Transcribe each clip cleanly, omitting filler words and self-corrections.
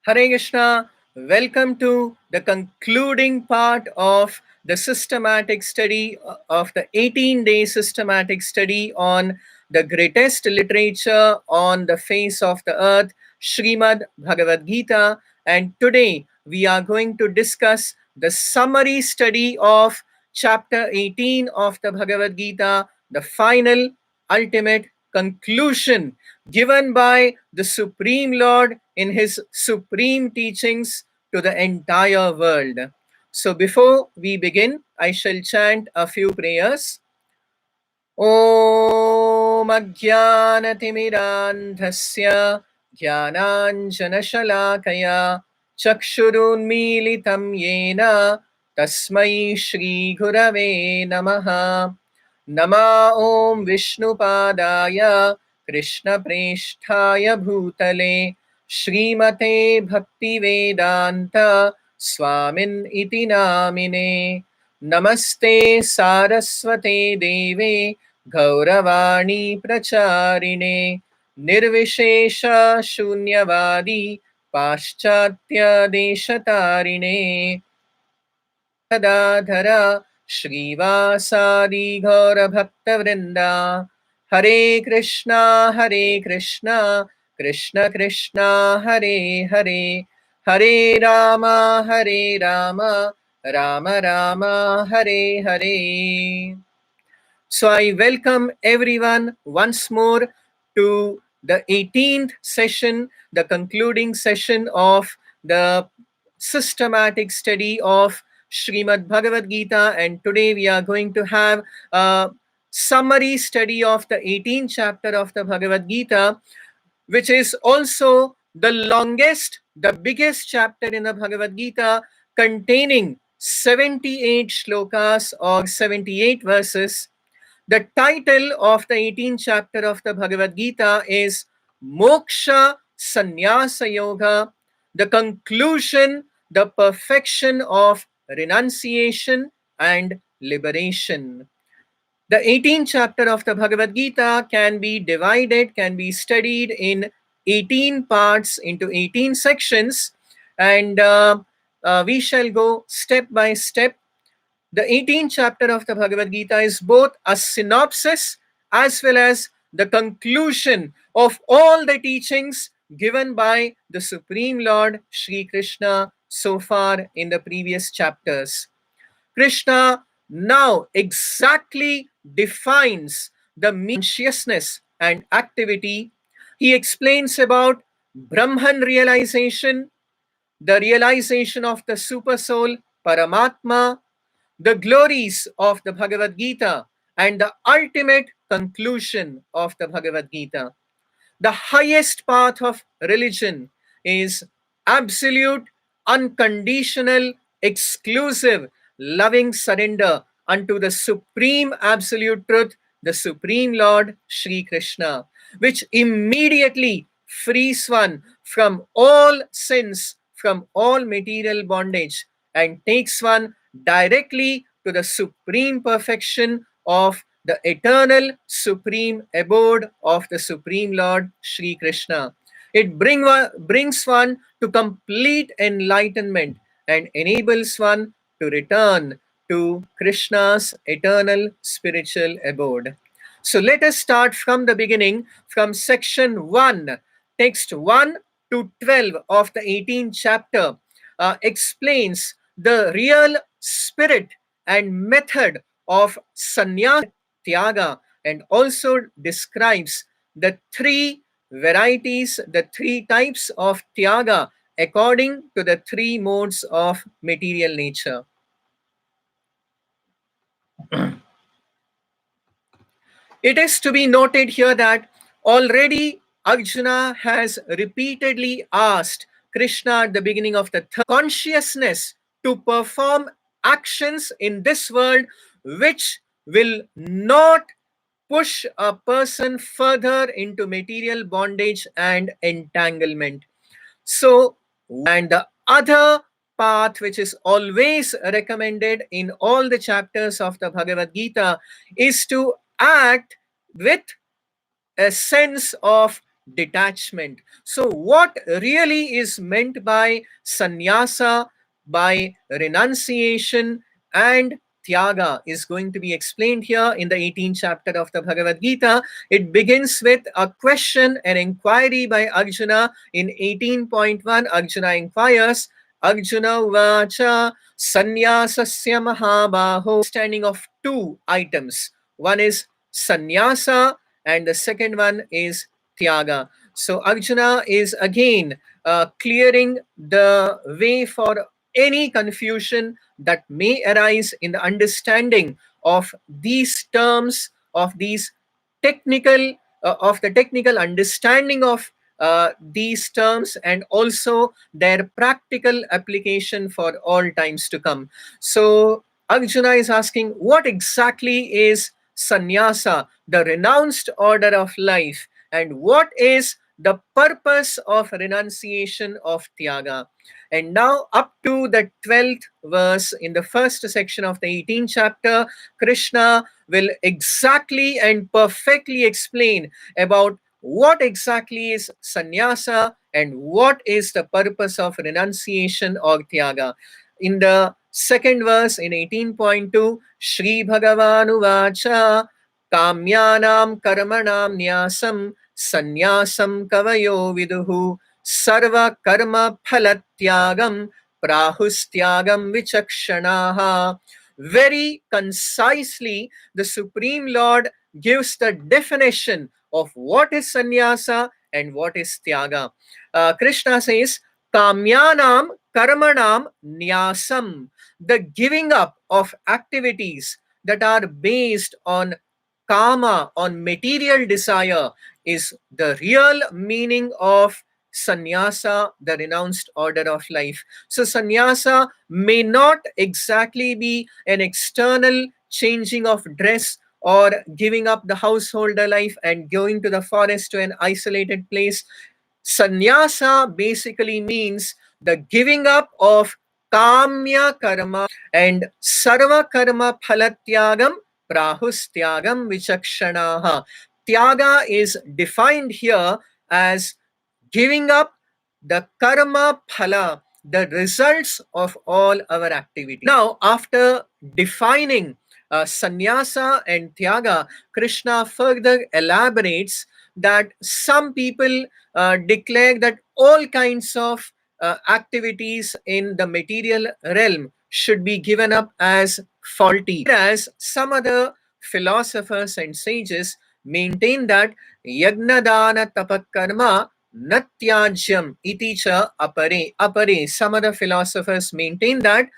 Hare Krishna, welcome to the concluding part of the systematic study of the 18-day systematic study on the greatest literature on the face of the earth, Srimad Bhagavad Gita. And today we are going to discuss the summary study of chapter 18 of the Bhagavad Gita, the final ultimate conclusion given by the Supreme Lord in his supreme teachings to the entire world. So before we begin, I shall chant a few prayers. ॐ अज्ञानतिमिरान्धस्य ज्ञानाञ्जनशलाकया चक्षुरुन्मीलितं येन तस्मै श्रीगुरवे नमः। नमा ॐ विष्णुपादाय कृष्णप्रेष्ठाय भूतले श्रीमते भक्तिवेदान्त स्वामिन् इति नामिने। नमस्ते सारस्वते देवे गौरवाणी प्रचारिणे निर्विशेष शून्यवादी पाश्चात्य देशतारिणे तदाधर श्रीवासादि गौरभक्तवृन्दा हरे Krishna Krishna Krishna Hare Hare Hare Ram Ram Ram Hare Hare. So I welcome everyone once more to the 18th session, the concluding session of the systematic study of Srimad Bhagavad Gita. And today we are going to have a summary study of the 18th chapter of the Bhagavad Gita, which is also the longest, the biggest chapter in the Bhagavad Gita, containing 78 shlokas or 78 verses. The title of the 18th chapter of the Bhagavad Gita is Moksha Sannyasa Yoga, the conclusion, the perfection of renunciation and liberation. The 18th chapter of the Bhagavad Gita can be divided, can be studied in 18 parts into 18 sections, and we shall go step by step. The 18th chapter of the Bhagavad Gita is both a synopsis as well as the conclusion of all the teachings given by the Supreme Lord Sri Krishna so far in the previous chapters. Krishna now exactly defines the consciousness and activity. He explains about Brahman realization, the realization of the super soul, Paramatma, the glories of the Bhagavad Gita, and the ultimate conclusion of the Bhagavad Gita. The highest path of religion is absolute, unconditional, exclusive, loving surrender unto the supreme absolute truth, the Supreme Lord Sri Krishna, which immediately frees one from all sins, from all material bondage, and takes one directly to the supreme perfection of the eternal supreme abode of the Supreme Lord Sri Krishna. It brings one to complete enlightenment and enables one to return to Krishna's eternal spiritual abode. So let us start from the beginning, from section 1, text 1 to 12 of the 18th chapter explains the real spirit and method of sannyasa tyaga, and also describes the three varieties, the three types of tyaga according to the three modes of material nature. It is to be noted here that already Arjuna has repeatedly asked Krishna at the beginning of the third consciousness to perform actions in this world which will not push a person further into material bondage and entanglement. So, and the other path which is always recommended in all the chapters of the Bhagavad Gita is to act with a sense of detachment. So, what really is meant by sannyasa, by renunciation and tyaga, is going to be explained here in the 18th chapter of the Bhagavad Gita. It begins with a question, an inquiry by Arjuna. In 18.1, Arjuna inquires, Arjuna vacha sannyasasya mahabaho, standing of two items. One is sannyasa and the second one is tyaga. So Arjuna is again clearing the way for any confusion that may arise in the understanding of these terms, of these technical, of the technical understanding of these terms, and also their practical application for all times to come. So Arjuna is asking, what exactly is sannyasa, the renounced order of life, and what is the purpose of renunciation of tyaga? And now, up to the 12th verse in the first section of the 18th chapter, Krishna will exactly and perfectly explain about what exactly is sannyasa and what is the purpose of renunciation or tyaga. In the second verse, in 18.2, Shri Bhagavanu Vacha Kamyanam Karmanam Nyasam Sanyasam Kavayo Viduhu Sarva Karma Phalatyagam Prahustyagam Vichakshanaha. Very concisely, the Supreme Lord gives the definition of what is sannyasa and what is tyaga. Krishna says, Kamyanam Karmanam Nyasam, the giving up of activities that are based on kama, on material desire, is the real meaning of sannyasa, the renounced order of life. So, sannyasa may not exactly be an external changing of dress or giving up the householder life and going to the forest to an isolated place. Sannyasa basically means the giving up of kamya karma and sarva karma phalatyagam prahustyagam vichakshanaha. Tyaga is defined here as giving up the karma phala, the results of all our activity. Now, after defining sannyasa and tyaga, Krishna further elaborates that some people declare that all kinds of activities in the material realm should be given up as faulty, whereas some other philosophers and sages maintain that yagna dana tapakarma natyajyam iti cha apare. Some other philosophers maintain that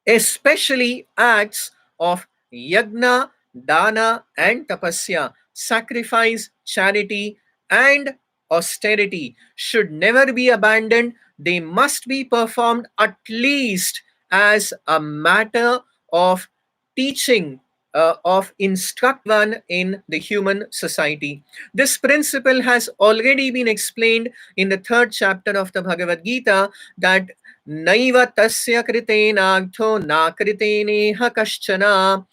especially acts of yagna, dana, and tapasya, sacrifice, charity, and austerity, should never be abandoned. They must be performed at least as a matter of teaching, of instruct one in the human society. This principle has already been explained in the third chapter of the Bhagavad Gita, that नैव तस्य कृतेनार्थो नाकृतेनेह कश्चन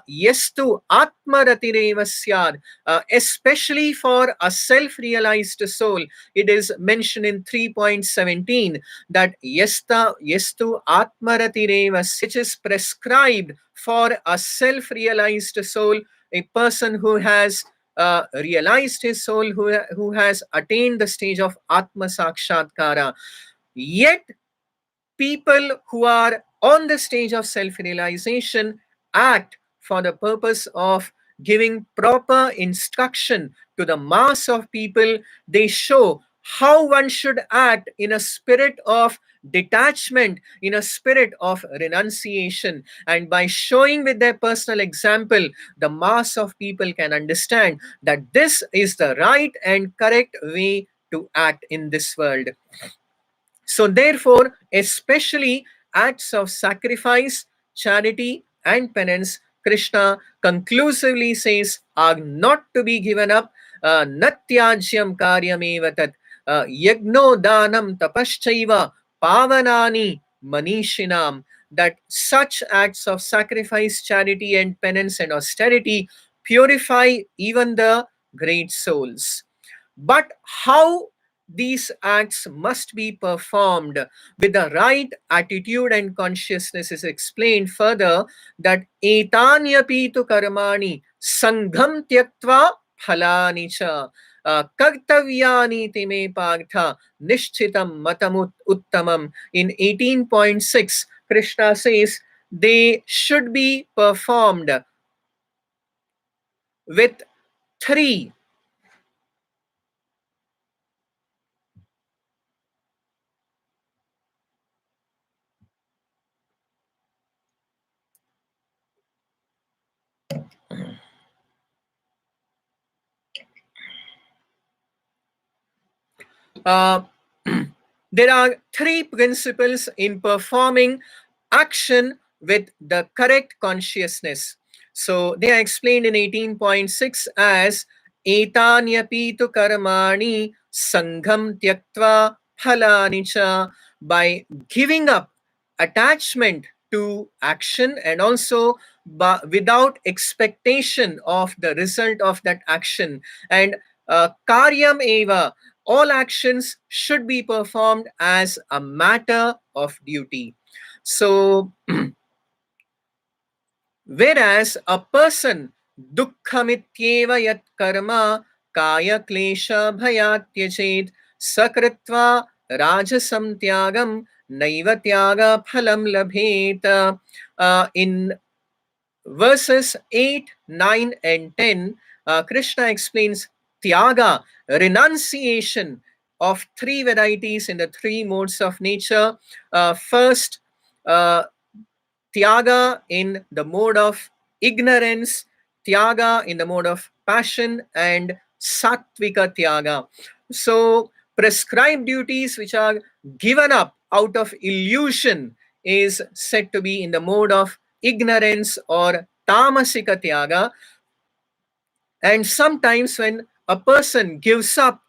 yestu atmaratirev syad. Especially for a self-realized soul, it is mentioned in 3.17 that yestu atmaratirev, which is prescribed for a self-realized soul, a person who has realized his soul, who has attained the stage of atma sakshatkara. Yet people who are on the stage of self realization act for the purpose of giving proper instruction to the mass of people. They show how one should act in a spirit of detachment, in a spirit of renunciation. And by showing with their personal example, the mass of people can understand that this is the right and correct way to act in this world. So, therefore, especially acts of sacrifice, charity, and penance, Krishna conclusively says, are not to be given up. Natyajyam karyameva tat yagno danam tapaschaiva pavanani manishinam. That such acts of sacrifice, charity, and penance and austerity purify even the great souls. But how these acts must be performed with the right attitude and consciousness is explained further, that etanyapi tu karmani sangham tyaktva phalani cha kartavyani time partha nishchitam matamut uttamam. In 18.6, Krishna says they should be performed with three uh, there are three principles in performing action with the correct consciousness. So they are explained in 18.6 as etanyapi tu karmani sangham tyaktva phalani cha. By giving up attachment to action, and also without expectation of the result of that action, and karyam eva, all actions should be performed as a matter of duty. So, whereas a person dukkhamityeva yat karma kaya klesha bhayat tyajed sakritva rajasam tyagam naiva tyaga phalam labhet. In verses 8, 9, and 10, Krishna explains Tyaga, renunciation of three varieties in the three modes of nature. First, uh, Tyaga in the mode of ignorance, Tyaga in the mode of passion, and Sattvika Tyaga. So, prescribed duties which are given up out of illusion is said to be in the mode of ignorance or Tamasika Tyaga. And sometimes when a person gives up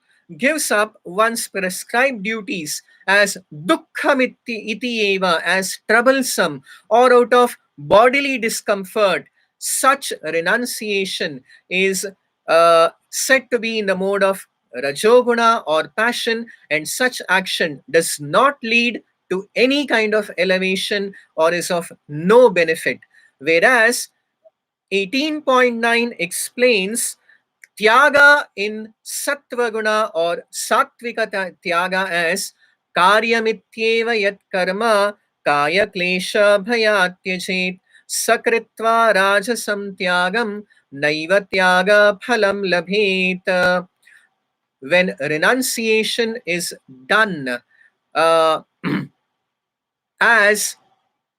one's prescribed duties as dukkhamiti iti eva, as troublesome, or out of bodily discomfort, such renunciation is said to be in the mode of rajoguna or passion, and such action does not lead to any kind of elevation or is of no benefit. Whereas 18.9 explains Tyaga in Sattvaguna or Sattvika Tyaga as Karyamityeva yat karma kaya klesha bhayatyajit sakritva rajasam tyagam naiva tyaga phalam labhet. When renunciation is done uh, as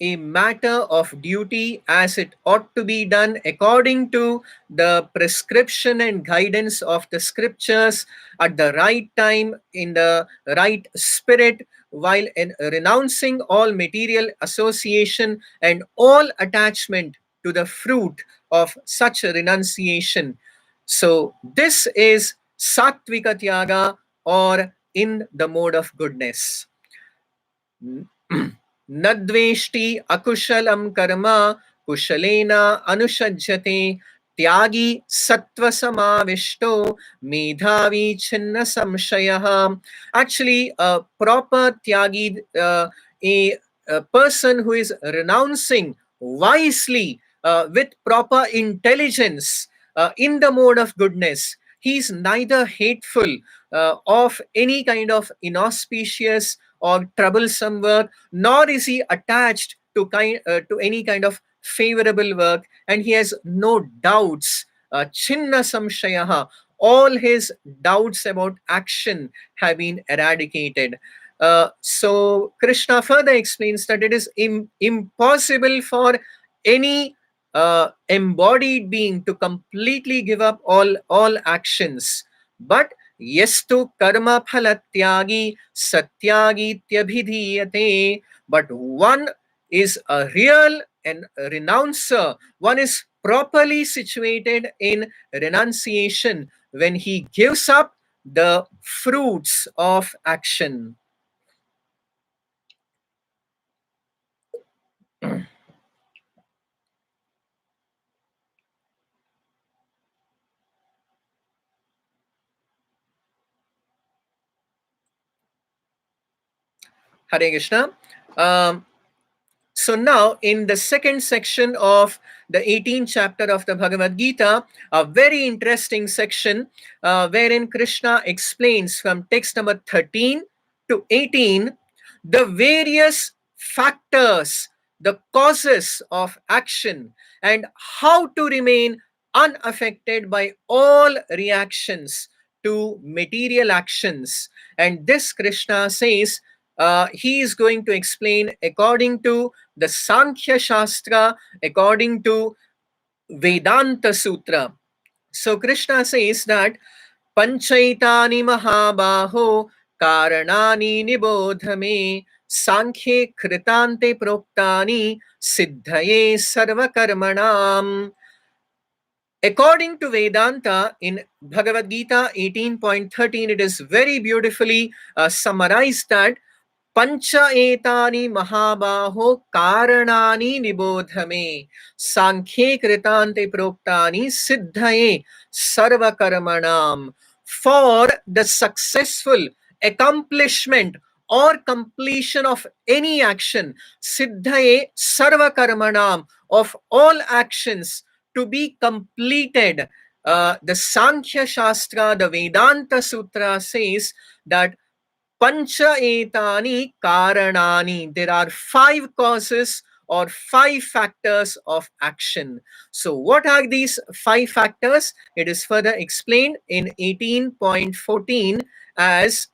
a matter of duty, as it ought to be done according to the prescription and guidance of the scriptures, at the right time, in the right spirit, while renouncing all material association and all attachment to the fruit of such a renunciation. So this is Sattvika Tyaga, or in the mode of goodness. न द्वेष्टि अकुशलं कर्म कुशलेन अनुषज्यते त्यागी सत्त्वसमाविष्टो मेधावी छिन्न संशयः. Actually, a proper tyagi, a person who is renouncing wisely with proper intelligence in the mode of goodness, he is neither hateful of any kind of inauspicious or troublesome work, nor is he attached to any kind of favorable work, and he has no doubts. Chinna samshayaha, all his doubts about action have been eradicated. So Krishna further explains that it is impossible for any embodied being to completely give up all actions, but yestu karma phalatyagi satyagi tyabhidhiyate. But one is a real and renouncer. One is properly situated in renunciation when he gives up the fruits of action. Hare Krishna. Um, so now in the second section of the 18th chapter of the Bhagavad Gita, a very interesting section wherein Krishna explains from text number 13 to 18 the various factors, the causes of action, and how to remain unaffected by all reactions to material actions. And this Krishna says he is going to explain according to the Sankhya Shastra, according to Vedanta Sutra. So Krishna says that Panchaitani Mahabaho Karanani Nibodhame Sankhye Kritante Proktani Siddhaye Sarvakarmanam. According to Vedanta, in Bhagavad Gita 18.13, it is very beautifully summarized that Pancha etani mahabaho karanani nibodhame sankhye kritante proktani siddhaye sarva karmanam. For the successful accomplishment or completion of any action, siddhaye sarva karmanam, of all actions to be completed. The Sankhya Shastra, the Vedanta Sutra says that Pancha etani karanani. There are 5 causes or 5 factors of action. So what are these 5 factors? It is further explained in 18.14 as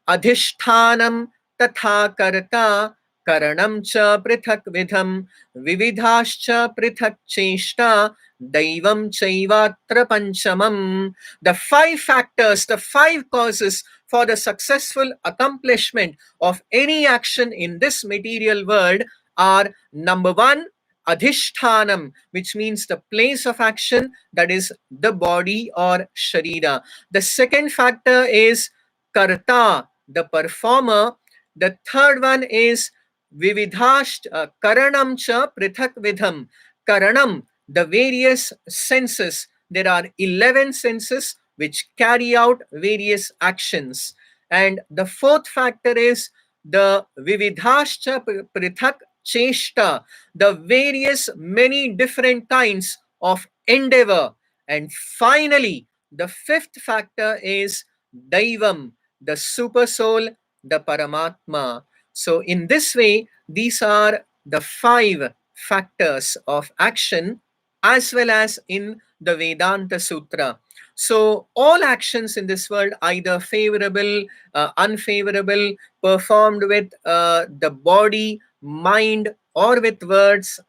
adhishthanam tatha karta karanam cha prithak vidham vividhascha prithak cheshta daivam chaivatra panchamam. The 5 factors, the 5 causes for the successful accomplishment of any action in this material world are: number 1, adhishthanam, which means the place of action, that is the body or sharira. The second factor is karta, the performer. The third one is vividhasht karanam cha prithak vidham. Karanam, the various senses. There are 11 senses which carry out various actions. And the fourth factor is the vividhascha prithak cheshta, the various many different kinds of endeavor. And finally, the fifth factor is daivam, the super soul, the paramatma. So in this way, these are the 5 factors of action as well as in the Vedanta Sutra. So all actions in this world, either favorable, unfavorable, performed with the body, mind, or with words,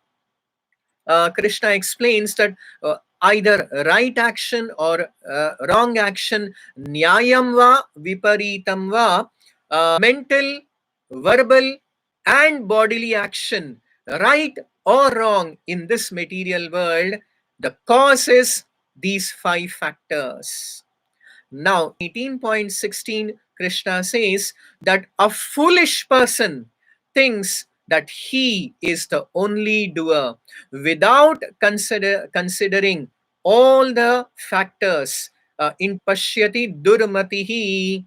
Krishna explains that either right action or wrong action, nyayam va viparitam va, mental, verbal, and bodily action, right or wrong in this material world, the cause is these 5 factors. Now, 18.16, Krishna says that a foolish person thinks that he is the only doer without considering all the factors. In Pashyati Durmatihi,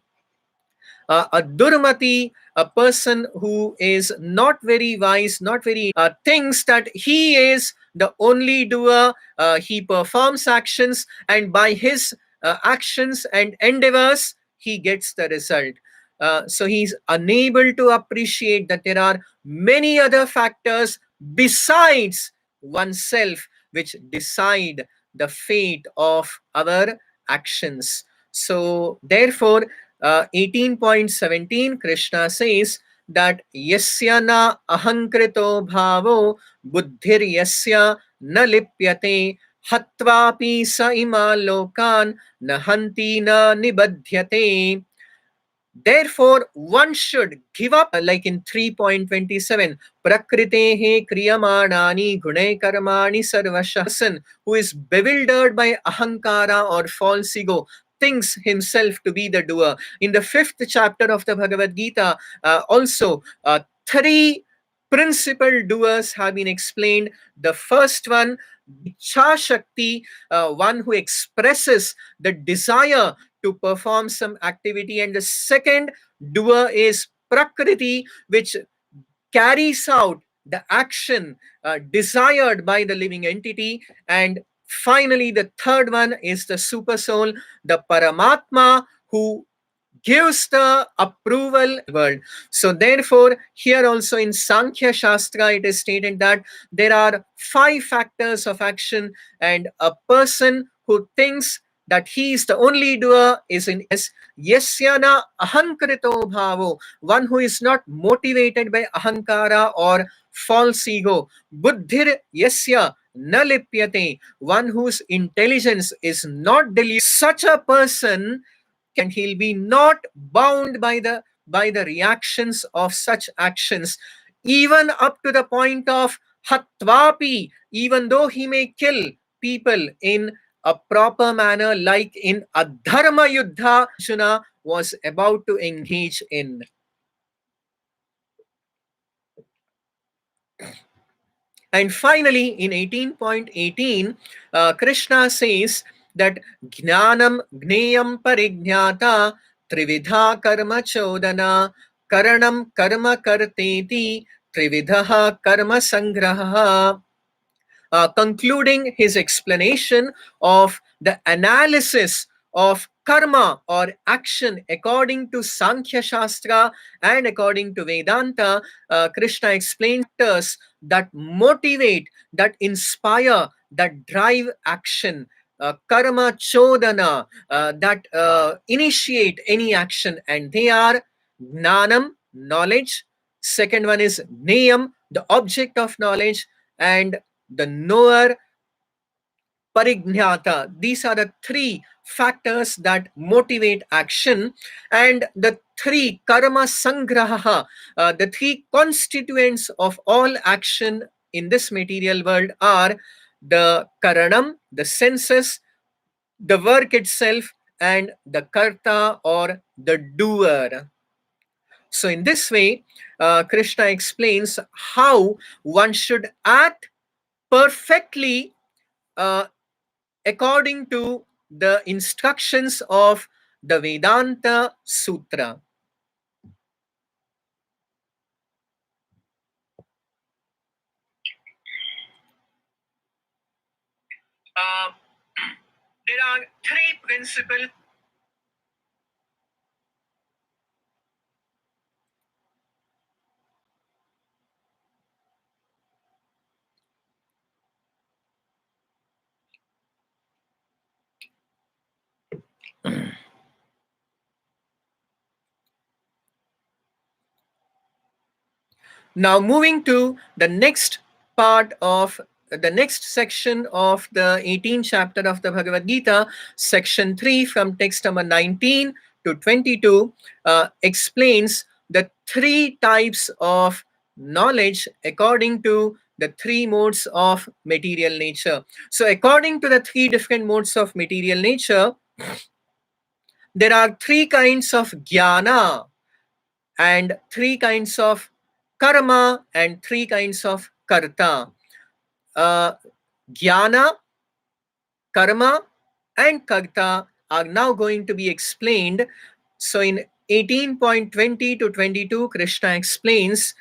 a durmati, a person who is not very wise, not very thinks that he is the only doer. He performs actions, and by his actions and endeavors, he gets the result. So he's unable to appreciate that there are many other factors besides oneself which decide the fate of our actions. So therefore, 18.17, Krishna says that yasya na ahankrito bhavo buddhir yasya na lipyate hatvapi sa ima lokan nahanti na nibadhyate. Therefore, one should give up, like in 3.27, Prakritehe kriyamanani gune karmani sarvasha. Person who is bewildered by ahankara or false ego thinks himself to be the doer. In the 5th chapter of the Bhagavad Gita, also 3 principal doers have been explained. The first one, Ichha Shakti, one who expresses the desire to perform some activity, and the second doer is prakriti which carries out the action desired by the living entity. And finally, the third one is the super soul, the Paramatma, who gives the approval world. So therefore, here also in Sankhya Shastra, it is stated that there are 5 factors of action, and a person who thinks that he is the only doer is in yasyana ahankrito bhavo, one who is not motivated by ahankara or false ego. Buddhir yasya na lipyate, one whose intelligence is not deluded. Such a person, and he'll be not bound by the reactions of such actions, even up to the point of hatvapi, even though he may kill people in a proper manner, like in adharma yuddha Arjuna was about to engage in. And finally, in 18.18, Krishna says that Jnanam Gneyam Parignyata Trividha Karma Chodana Karanam Karma Karteti Trividha Karma Sangraha, concluding his explanation of the analysis of karma or action according to Sankhya Shastra and according to Vedanta. Krishna explains us that motivate, that inspire, that drive action. Karma chodana, that initiate any action, and they are gnanam, knowledge. Second one is niyam, the object of knowledge, and the knower, parignyata. These are the 3 factors that motivate action, and the 3 karma sangraha, the 3 constituents of all action in this material world are the karanam, the senses, the work itself, and the karta or the doer. So in this way, Krishna explains how one should act perfectly uh, according to the instructions of the Vedanta Sutra. Uh, there are 3 principles. Now, moving to the next part of the next section of the 18th chapter of the Bhagavad Gita, section 3, from text number 19 to 22, explains the 3 types of knowledge according to the 3 modes of material nature. So, according to the 3 different modes of material nature, there are 3 kinds of jnana, and 3 kinds of karma, and 3 kinds of karta. Uh, Jnana, karma, and karta are now going to be explained. So in 18.20 to 22, Krishna explains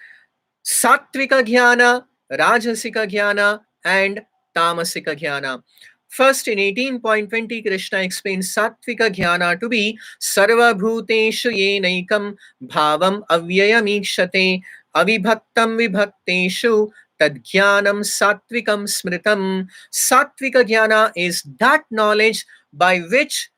Sattvika Jnana, Rajasika Jnana, and Tamasika Jnana. First, in 18.20, Krishna explains Sattvika Jnana to be Sarva Bhuteshu Yenaikam Bhavam Avyayamikshate Avibhaktam Vibhakteshu Tadjnanam Sattvikam Smritam. Sattvika Jnana is that knowledge by which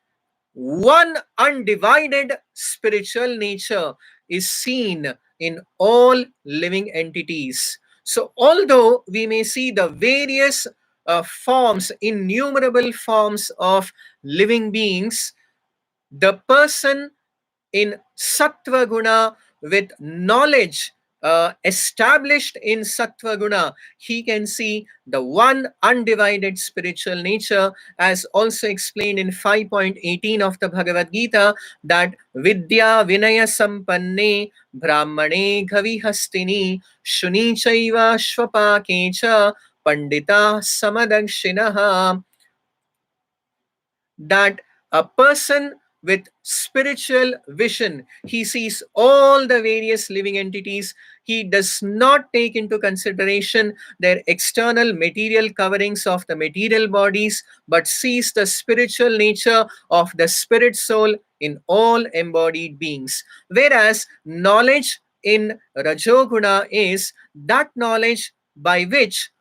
one undivided spiritual nature is seen in all living entities. So, although we may see the various forms, innumerable forms of living beings, the person in sattva guna with knowledge established in sattva guna, he can see the one undivided spiritual nature, as also explained in 5.18 of the Bhagavad Gita, that vidya vinaya sampanne brahmane ghavi hastini shuni chaiva shvapakecha pandita samadakshinaha, that a person with spiritual vision. He sees all the various living entities. He does not take into consideration their external material coverings of the material bodies, but sees the spiritual nature of the spirit soul in all embodied beings. Whereas knowledge in Rajoguna is that knowledge by which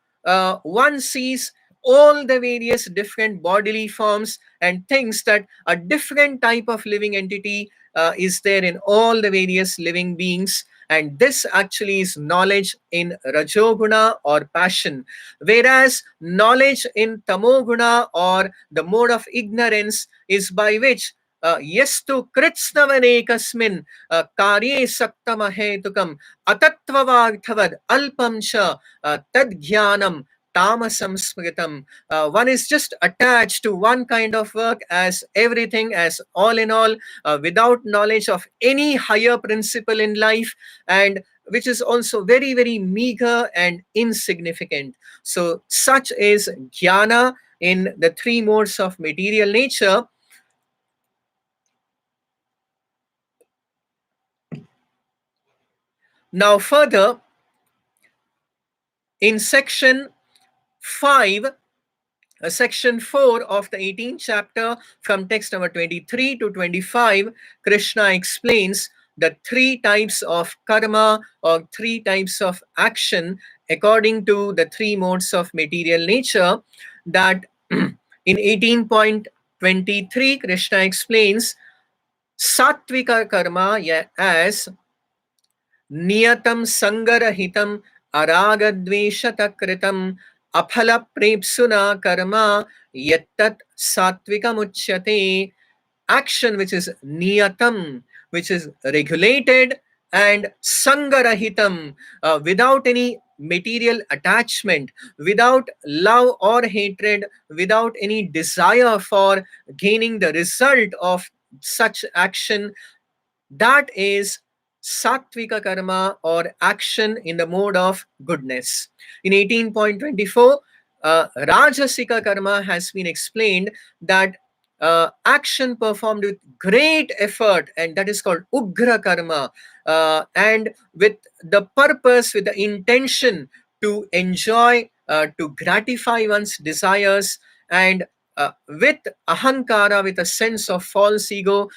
one sees all the various different bodily forms and thinks that a different type of living entity is there in all the various living beings. And this actually is knowledge in Rajoguna or passion. Whereas knowledge in Tamoguna or the mode of ignorance is by which yestu kritsnavanekasmin karye saktamahetukam atattvavarthavad alpam cha tadgyanam tamasam smritam. One is just attached to one kind of work as everything, as all in all, without knowledge of any higher principle in life, and which is also very, very meager and insignificant. So, such is jnana in the three modes of material nature. Now, further, in section 5, section 4 of the 18th chapter, from text number 23 to 25, Krishna explains the three types of karma or three types of action according to the three modes of material nature. That in 18.23, Krishna explains sattvika karma as नियतं संगरहितं अरागद्वेषतकृतं अफलप्रेप्सुना कर्म यत्तत् सात्विकमुच्यते. Action which is niyatam, which is regulated, and sangarahitam, without any material attachment, without love or hatred, without any desire for gaining the result of such action. That is sattvika karma or action in the mode of goodness. In 18.24, Rajasika karma has been explained that action performed with great effort, and that is called Ugra karma, and with the purpose, with the intention to enjoy, to gratify one's desires, and with ahankara, with a sense of false ego,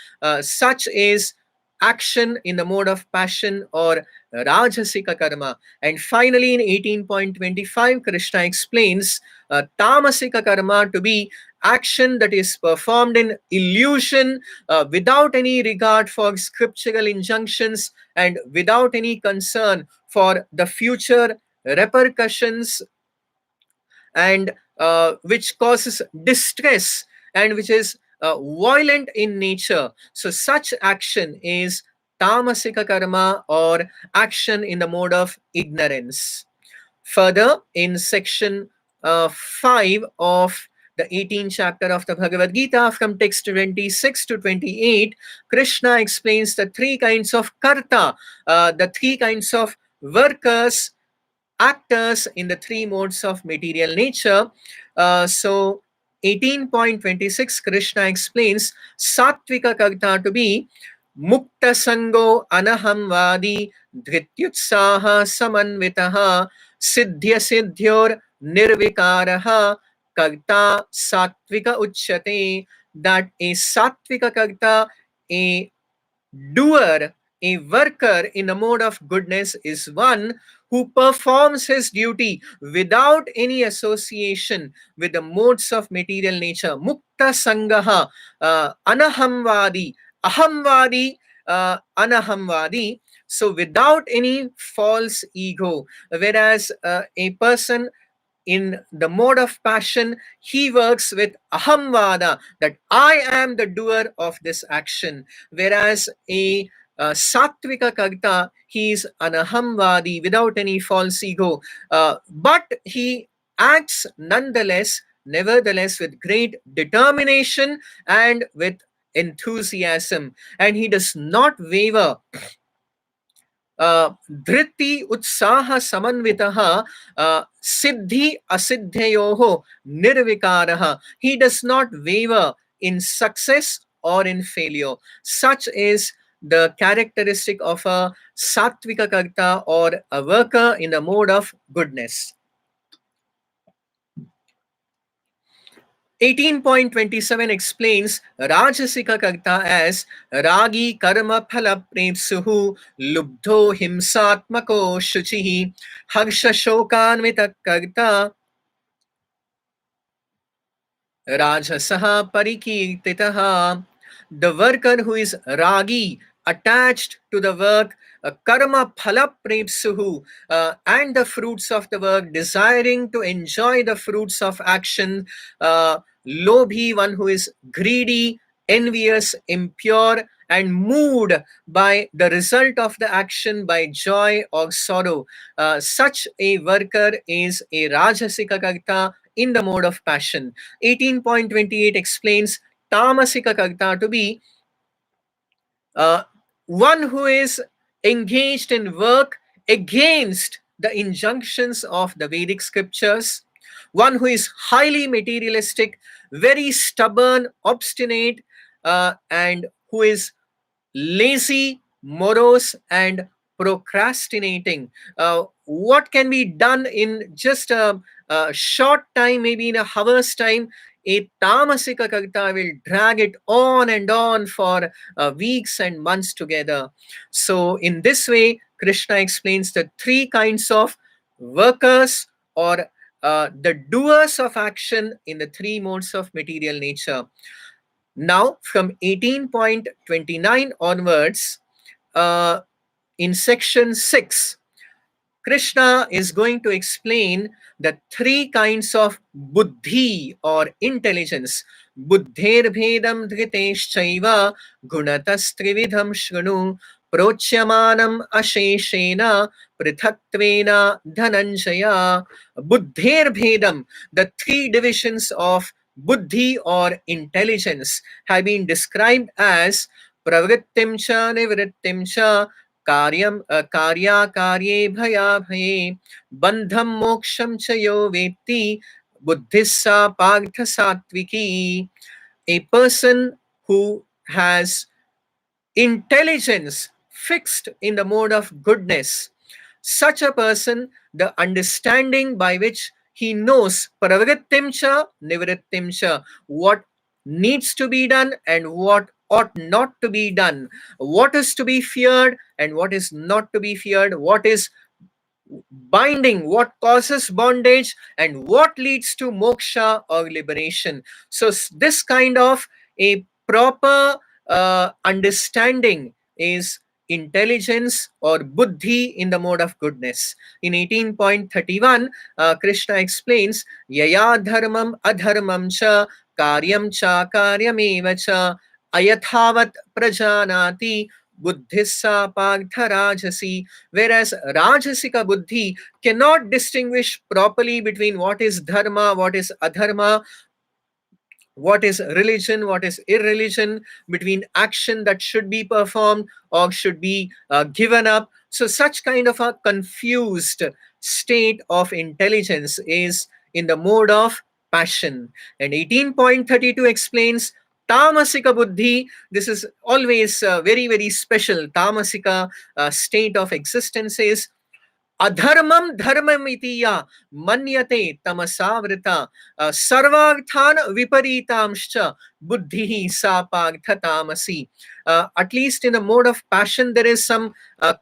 such is action in the mode of passion or Rajasika karma. And finally, in 18.25, Krishna explains Tamasika karma to be action that is performed in illusion, without any regard for scriptural injunctions and without any concern for the future repercussions, and which causes distress and which is violent in nature. So such action is tamasika karma or action in the mode of ignorance. Further, in section 5 of the 18th chapter of the Bhagavad Gita, from text 26 to 28, Krishna explains the three kinds of karta, the three kinds of workers, actors in the three modes of material nature. So 18.26, Krishna explains Sattvika Karta to be Mukta Sango Anahamvadi Dhrityutsaha Samanvitaha Siddhya Siddhyor Nirvikaraha Karta Sattvika Uchyate. That a Sattvika Karta, a doer, a worker in a mode of goodness, is one who performs his duty without any association with the modes of material nature. Mukta Sangaha, Anahamvadi, Ahamvadi, Anahamvadi. So without any false ego. Whereas a person in the mode of passion, he works with ahamvada, that I am the doer of this action. Whereas a sattvika karta, he is an ahamvadi without any false ego, but he acts nonetheless, nevertheless, with great determination and with enthusiasm, and he does not waver. Dhriti utsaha samanvitaha siddhi asiddhayoho nirvikaraha. He does not waver in success or in failure. Such is the characteristic of a sattvika karta, or a worker in the mode of goodness. 18.27 explains Rajasika Karta as Ragi Karma Phala Prepsuhu Lubdho Himsatmako Shuchihi Harsha Shokanvita Karta Rajasaha Parikirtitaha. The worker who is Ragi, attached to the work, Karma Phala Prepsuhu, and the fruits of the work, desiring to enjoy the fruits of action, Lobhi, one who is greedy, envious, impure, and moved by the result of the action by joy or sorrow. Such a worker is a Rajasika Karta in the mode of passion. 18.28 explains Tamasika Karta to be uh, one who is engaged in work against the injunctions of the Vedic scriptures, one who is highly materialistic, very stubborn, obstinate, and who is lazy, morose, and procrastinating. What can be done in just a short time, maybe in a hour's time, a tamasika karta will drag it on and on for weeks and months together. So, in this way, Krishna explains the three kinds of workers, or the doers of action in the three modes of material nature. Now, from 18.29 onwards, uh, in section 6, Krishna is going to explain the three kinds of buddhi, or intelligence. Buddhir bhedam dhriteschaiva gunatastrividham shrunu prochyamanam asheshena prithatvena dhananjaya. Buddhir bhedam, the three divisions of buddhi or intelligence, have been described as pravrittim cha nivrittim cha कार्यम कार्या कार्ये भया भये बंधम मोक्षम च यो वेत्ति बुद्धिस्सा पार्थ सात्विकी. A person who has intelligence fixed in the mode of goodness, such a person, the understanding by which he knows pravrittim cha nivrittim cha, what needs to be done and what ought not to be done, what is to be feared and what is not to be feared, what is binding, what causes bondage, and what leads to moksha or liberation. So, this kind of a proper understanding is intelligence or buddhi in the mode of goodness. In 18.31, Krishna explains Yaya dharmam adharmam cha karyam cha karyameva cha ayathavat prajanati buddhissa partha rajasi. Whereas Rajasika Buddhi cannot distinguish properly between what is dharma, what is adharma, what is religion, what is irreligion, between action that should be performed or should be given up. So, such kind of a confused state of intelligence is in the mode of passion. And 18.32 explains Tamasika Buddhi. This is always very, very special. Tamasika state of existence is अधर्मम धर्ममितिया मन्यते तमसावृता सर्वार्थान विपरीतांश्च buddhi sa partha tamasi. At least in the mode of passion, there is some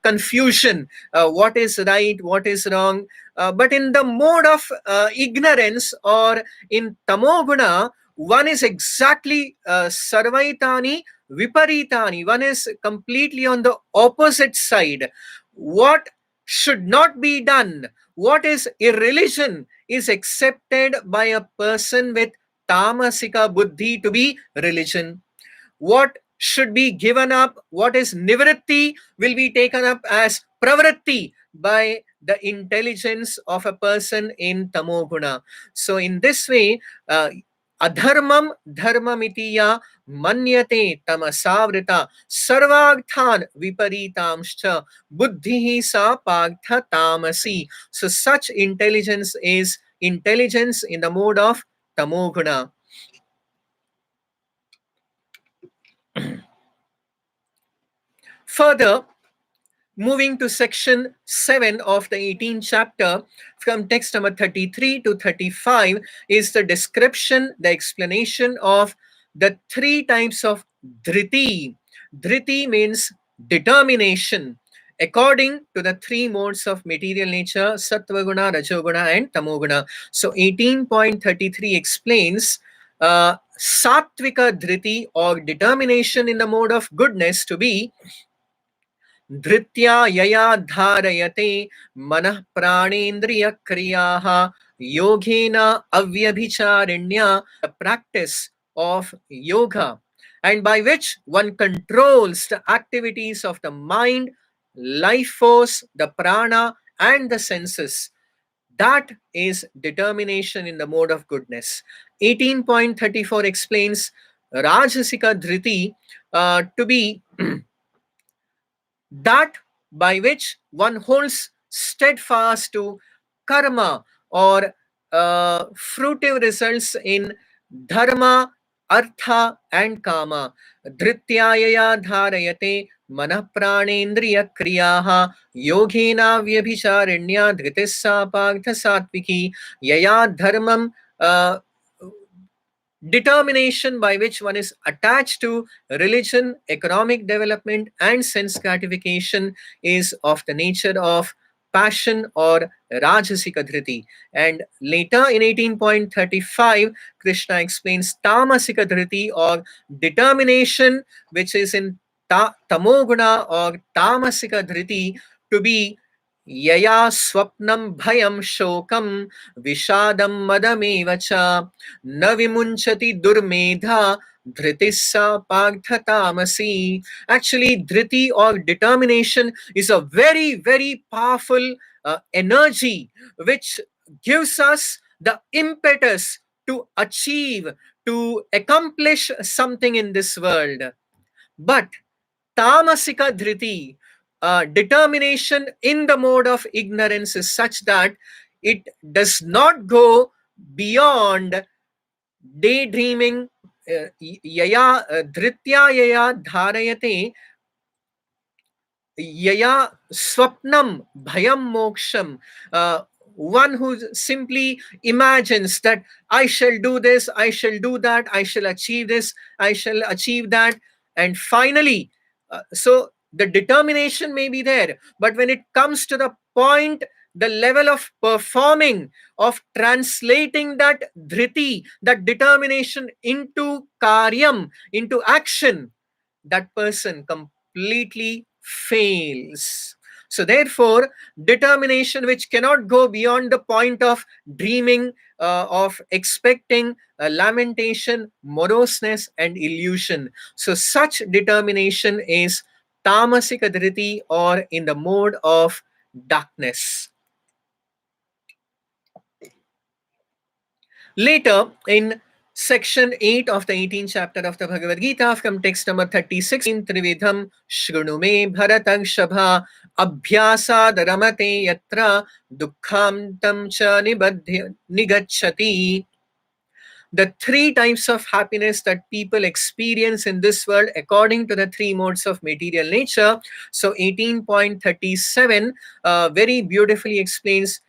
confusion. What is right, what is wrong. But in the mode of ignorance, or in tamoguna, one is exactly sarvaitani viparitani. One is completely on the opposite side. What should not be done, what is irreligion, is accepted by a person with tamasika buddhi to be religion. What should be given up, what is nivritti, will be taken up as pravritti by the intelligence of a person in tamoguna. So, in this way, adharmam dharmamitiya manyate tamasavrita sarvarthan viparitamscha buddhi sa partha tamasi. So, such intelligence is intelligence in the mode of tamoguna. Further, moving to section 7 of the 18th chapter, from text number 33 to 35, is the description, the explanation of the three types of dhriti. Dhriti means determination, according to the three modes of material nature, sattvaguna, rajoguna, and tamoguna. So 18.33 explains sattvika dhriti, or determination in the mode of goodness, to be धृत्या यया धारयते मनः प्राणेन्द्रिय क्रियाः योगेन अव्यभिचारिण्या, the practice of yoga, and by which one controls the activities of the mind, life force, the prana, and the senses. That is determination in the mode of goodness. 18.34 explains Rajasika Dhriti to be that by which one holds steadfast to karma, or fruitive results in dharma, artha, and kama. Dhrityaya dharayate manah pranendriya kriyaha yogena vyabhicharinya dhritissa partha satviki yaya dharmam, determination by which one is attached to religion, economic development, and sense gratification, is of the nature of passion, or Rajasika Dhriti. And later in 18.35, Krishna explains Tamasika Dhriti, or determination, which is in Tamoguna or Tamasika Dhriti, to be yaya swapnam bhayam shokam vishadam madameva cha न vimunchati durmedha dhritissa pagdhatamasi. Actually, dhriti, or determination, is a very, very powerful energy which gives us the impetus to achieve, to accomplish something in this world. But tamasika dhriti, determination in the mode of ignorance, is such that it does not go beyond daydreaming. Yaya dhritya yaya dharayate yaya swapnam bhayam moksham. One who simply imagines that I shall do this, I shall do that, I shall achieve this, I shall achieve that, and finally, so the determination may be there, but when it comes to the point, the level of performing, of translating that dhriti, that determination, into karyam, into action, that person completely fails. So therefore, determination which cannot go beyond the point of dreaming, of expecting, lamentation, moroseness, and illusion. So such determination is tamasika dhriti, or in the mode of darkness. Later, in section 8 of the 18th chapter of the Bhagavad Gita, from text number 36, Trividham Shrunu me Bharatang Shabha Abhyasad Ramate Yatra Dukkham Tam Cha Nigachati. The three types of happiness that people experience in this world according to the three modes of material nature. So 18.37 very beautifully explains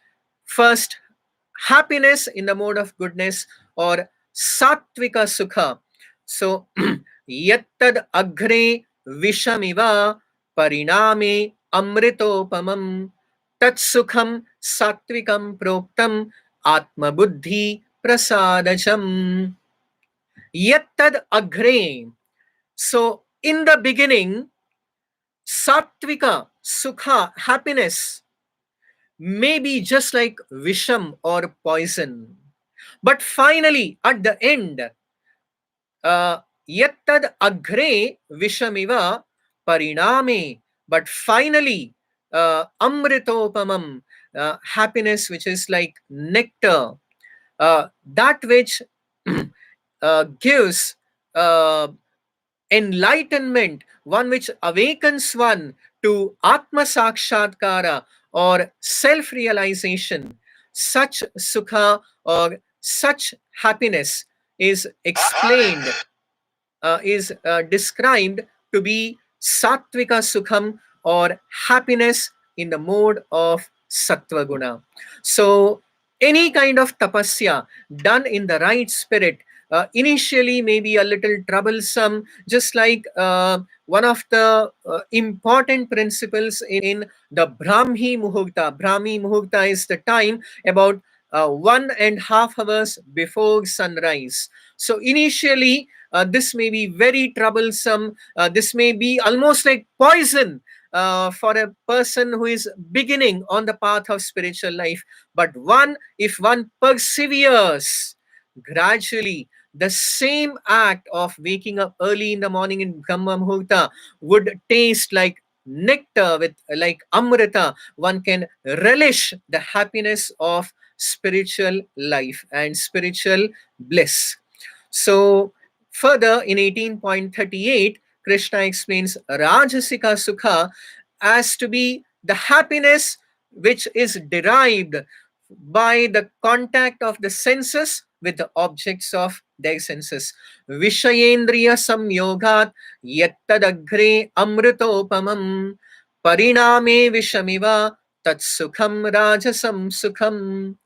first happiness in the mode of goodness, or sattvika sukha. So yattad agre vishamiva pariname amritopamam tat sukham sattvikam proktam atma buddhi prasadacham. Yattad agre. So in the beginning, sattvika sukha, happiness, may be just like visham, or poison. But finally, at the end, yattad agre vishamiva pariname, but finally, amritopamam, happiness which is like nectar, that which gives enlightenment, one which awakens one to Atma Sakshatkara, or self realization. Such sukha, or such happiness, is explained is described to be sattvika sukham, or happiness in the mode of sattva guna. So any kind of tapasya done in the right spirit initially may be a little troublesome, just like one of the important principles in the Brahmi Muhurta. Brahmi Muhurta is the time about 1.5 hours before sunrise. So initially, this may be very troublesome. This may be almost like poison for a person who is beginning on the path of spiritual life. But if one perseveres, gradually the same act of waking up early in the morning in Brahma Muhurta would taste like nectar, with like amrita. One can relish the happiness of spiritual life and spiritual bliss. So further in 18.38, Krishna explains Rajasika Sukha as to be the happiness which is derived by the contact of the senses with the objects of their senses. Vishayendriya samyogat yattadagre amritopamam pariname vishamiva tat sukham rajasam sukham.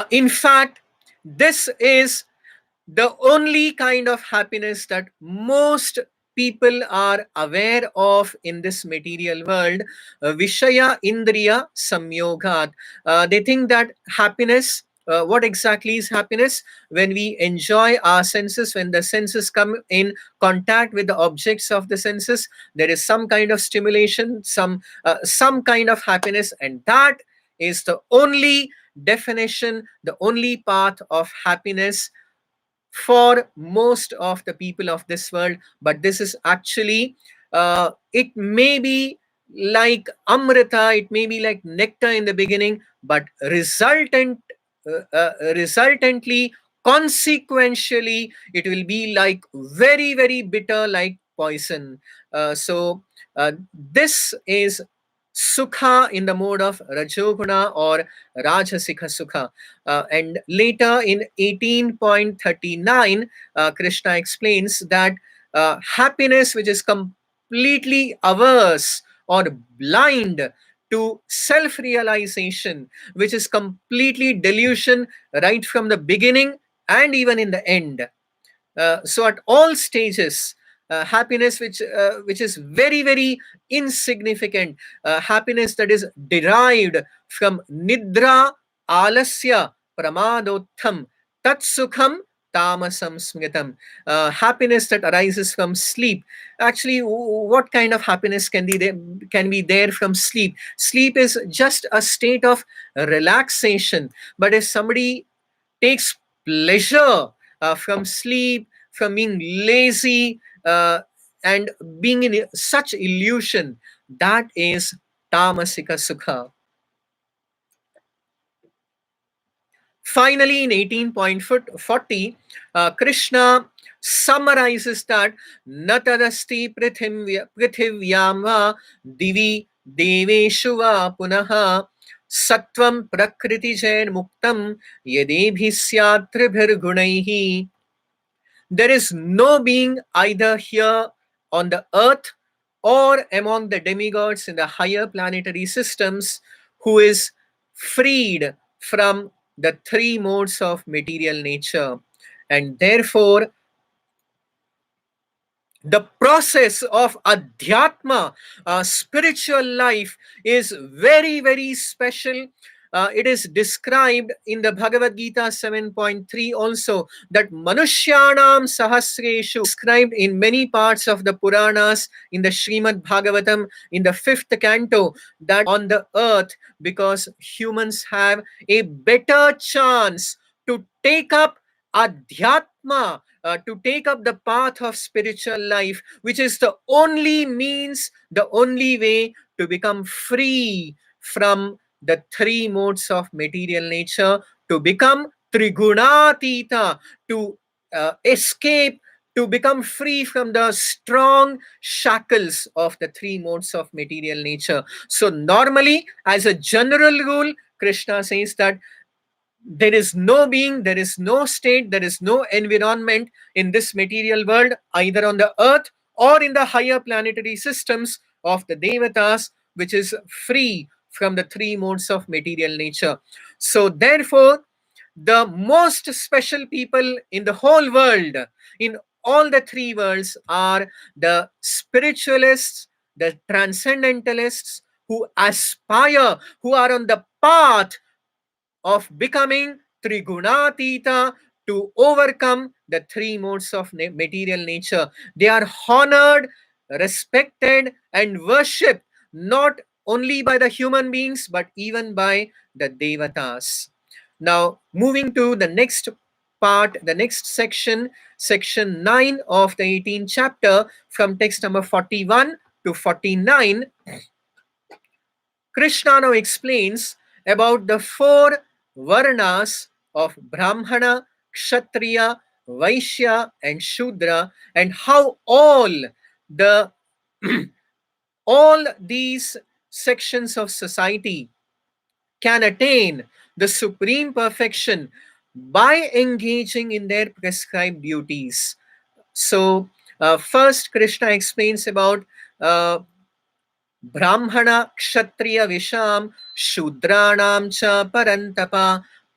In fact, this is the only kind of happiness that most people are aware of in this material world. Vishaya Indriya Samyogat. They think that happiness, what exactly is happiness? When we enjoy our senses, when the senses come in contact with the objects of the senses, there is some kind of stimulation, some kind of happiness, and that is the only definition, the only path of happiness for most of the people of this world. But this is actually, it may be like amrita, it may be like nectar in the beginning, but resultantly, consequentially, it will be like very, very bitter, like poison. This is sukha in the mode of rajoguna or rajasika sukha. And later in 18.39, Krishna explains that happiness which is completely averse or blind to self realization, which is completely delusion right from the beginning and even in the end. So at all stages, happiness which is very, very insignificant, happiness that is derived from nidra alasya pramadotham tat sukham tamasam smritam. Happiness that arises from sleep. Actually, what kind of happiness can be there from sleep? Sleep is just a state of relaxation. But if somebody takes pleasure from sleep, from being lazy, and being in such illusion, that is tamasika sukha. Finally, in 18.40, Krishna summarizes that natadasti prithivyam va divi deveshu va punaha sattvam prakriti jain muktam yadebhi syat gunaihi. There is no being either here on the earth or among the demigods in the higher planetary systems who is freed from the three modes of material nature. And therefore, the process of adhyatma, spiritual life, is very, very special. It is described in the Bhagavad Gita 7.3 also, that manushyanam sahasreshu, described in many parts of the Puranas, in the Srimad Bhagavatam, in the fifth canto, that on the earth, because humans have a better chance to take up adhyatma, to take up the path of spiritual life, which is the only means, the only way to become free from the three modes of material nature, to become trigunatita, to escape, to become free from the strong shackles of the three modes of material nature. So normally, as a general rule, Krishna says that There is no being, there is no state, there is no environment in this material world, either on the earth or in the higher planetary systems of the Devatas, which is free from the three modes of material nature. So, therefore, the most special people in the whole world, in all the three worlds, are the spiritualists, the transcendentalists who aspire, who are on the path of becoming Trigunatita, to overcome the three modes of material nature. They are honored, respected, and worshipped not only by the human beings but even by the Devatas. Now, moving to the next part, the next section, section 9 of the 18th chapter, from text number 41 to 49. Krishna now explains about the four varnas of Brahmana, Kshatriya, Vaishya, and Shudra, and how the all these sections of society can attain the supreme perfection by engaging in their prescribed duties. So, first Krishna explains about ब्राह्मण क्षत्रिय विशाम शूद्राणाम च परंतप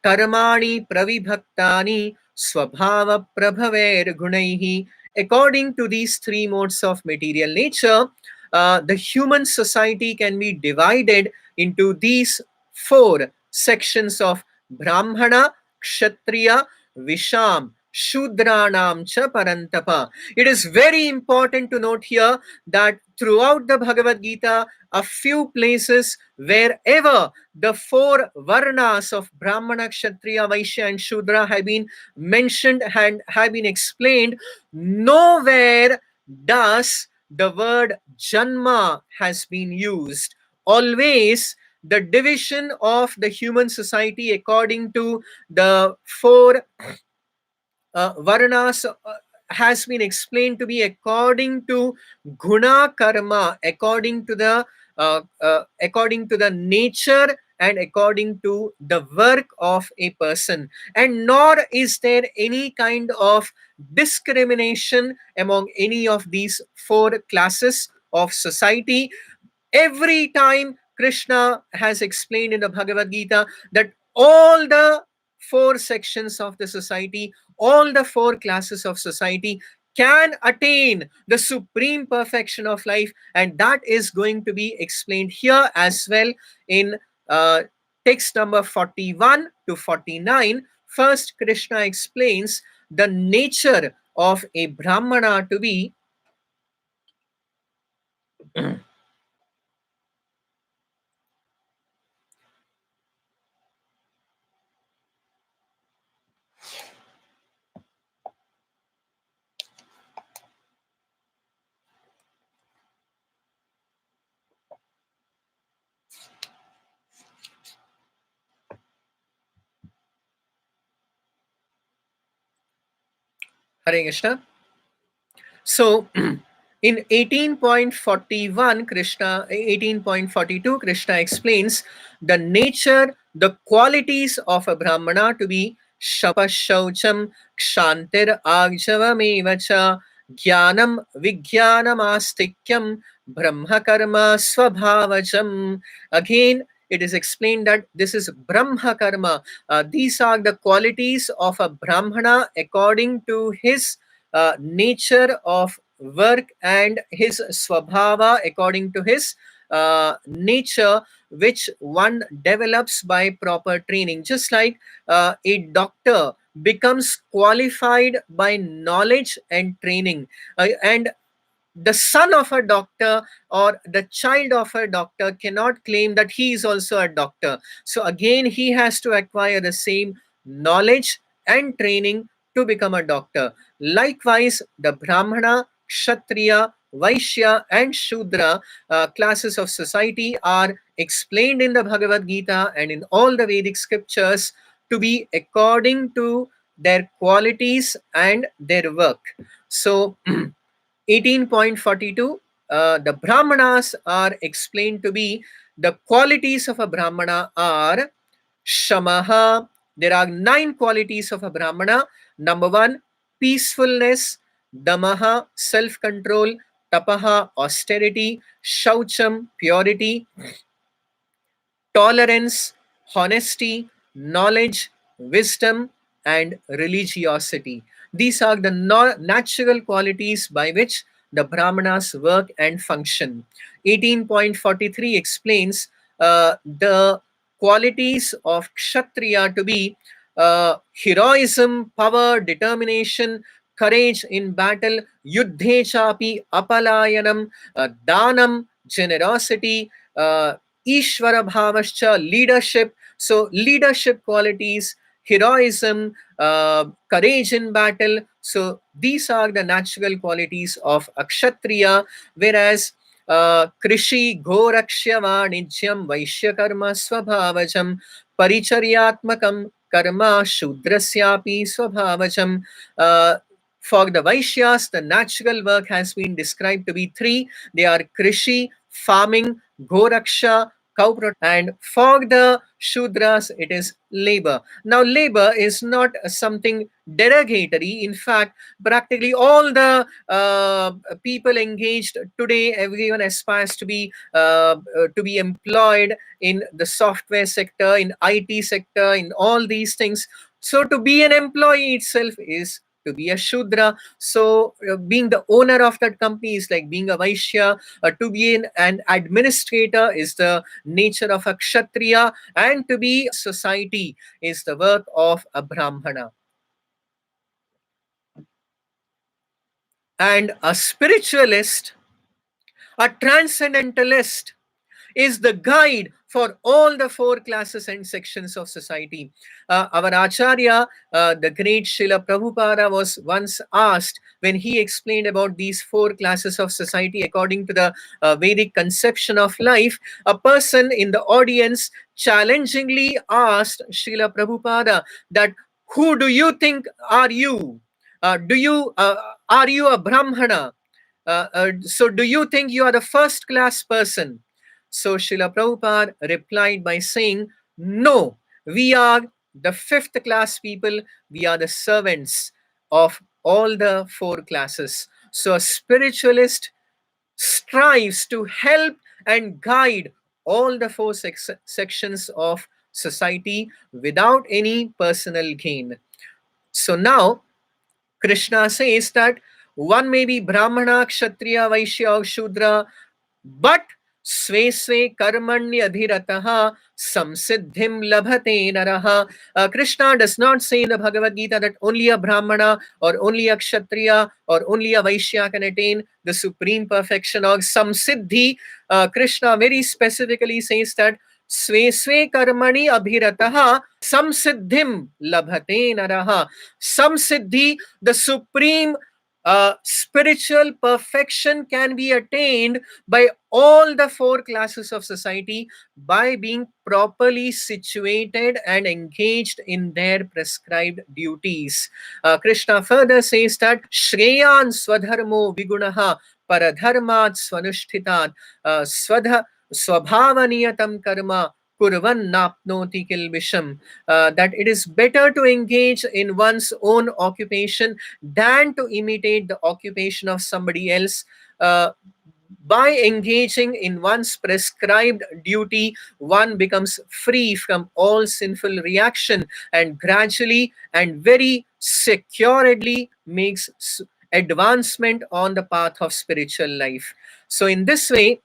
कर्माणि प्रविभक्तानि स्वभाव प्रभवैर गुणैः. According to these three modes of material nature, the human society can be divided into these four sections of Brahmana, Kshatriya, Visham, Shudranam cha Parantapa. It is very important to note here that throughout the Bhagavad Gita, a few places wherever the four varnas of Brahmana, Kshatriya, Vaishya, and Shudra have been mentioned and have been explained, nowhere does the word Janma has been used. Always the division of the human society according to the four Varnas has been explained to be according to guna karma, according to the nature and according to the work of a person, and nor is there any kind of discrimination among any of these four classes of society. Every time Krishna has explained in the Bhagavad Gita that all the four sections of the society, all the four classes of society can attain the supreme perfection of life, and that is going to be explained here as well in uh, text number 41 to 49. First, Krishna explains the nature of a Brahmana to be Hare Krishna. So, in 18.41, 18.42, Krishna explains the nature, the qualities of a Brahmana to be Shapashaucham, Kshantir Agjavamevacha, Jnanam Vijnanamastikyam, Brahmakarma Swabhavajam. Again, it is explained that this is Brahma Karma. These are the qualities of a Brahmana according to his nature of work and his swabhava according to his nature, which one develops by proper training. Just like a doctor becomes qualified by knowledge and training, and the son of a doctor or the child of a doctor cannot claim that he is also a doctor. So again, he has to acquire the same knowledge and training to become a doctor. Likewise, the Brahmana, Kshatriya, Vaishya, and Shudra classes of society are explained in the Bhagavad Gita and in all the Vedic scriptures to be according to their qualities and their work. So, 18.42, the Brahmanas are explained to be the qualities of a Brahmana are Shamaha, There are 9 qualities of a Brahmana. Number 1, peacefulness; damaha, self-control; tapaha, austerity; shaucham, purity; tolerance, honesty, knowledge, wisdom, and religiosity. These are the natural qualities by which the Brahmanas work and function. 18.43 explains the qualities of Kshatriya to be heroism, power, determination, courage in battle, yuddhe chapi apalayanam, danam, generosity, Ishvara Bhavascha, leadership. So, leadership qualities, heroism, courage in battle. So, these are the natural qualities of Akshatriya, whereas Krishi, Gorakshya, Vanijyam, Vaishya Karma, Swabhavajam, Paricharyatmakam, Karma, Shudrasyapi, Swabhavajam. For the Vaishyas, the natural work has been described to be 3. They are Krishi, farming; Goraksha, cow protection; and for the Shudras, it is labor. Now, labor is not something derogatory. In fact, practically all the people engaged today, everyone aspires to be employed in the software sector, in IT sector, in all these things. So, to be an employee itself is to be a Shudra. So, being the owner of that company is like being a Vaishya. To be an administrator is the nature of a Kshatriya, and to be society is the work of a Brahmana. And a spiritualist, a transcendentalist, is the guide for all the 4 classes and sections of society. Our Acharya, the great Srila Prabhupada, was once asked, when he explained about these 4 classes of society according to the Vedic conception of life, a person in the audience challengingly asked Srila Prabhupada that, who do you think are you? Are you a Brahmana? So do you think you are the first class person? So Srila Prabhupada replied by saying, no, we are the 5th class people. We are the servants of all the 4 classes. So a spiritualist strives to help and guide all the 4 sections of society without any personal gain. So now Krishna says that one may be Brahmana, Kshatriya, Vaishya, or Shudra, but sve sve karmanya adhirataha samsiddhim labhate naraha. Krishna does not say in the Bhagavad Gita that only a Brahmana or only a Kshatriya or only a Vaishya can attain the supreme perfection or samsiddhi. Krishna very specifically says that Sve sve karmani abhirataha samsiddhim labhate naraha. Samsiddhi, the supreme spiritual perfection, can be attained by all the 4 classes of society by being properly situated and engaged in their prescribed duties. Krishna further says that Shreyan swadharmo vigunaha paradharmat swanushthitat swabhavaniyatam karma kurvan napnoti kilvisham. That it is better to engage in one's own occupation than to imitate the occupation of somebody else. By engaging in one's prescribed duty, one becomes free from all sinful reaction and gradually and very securedly makes advancement on the path of spiritual life. So in this way,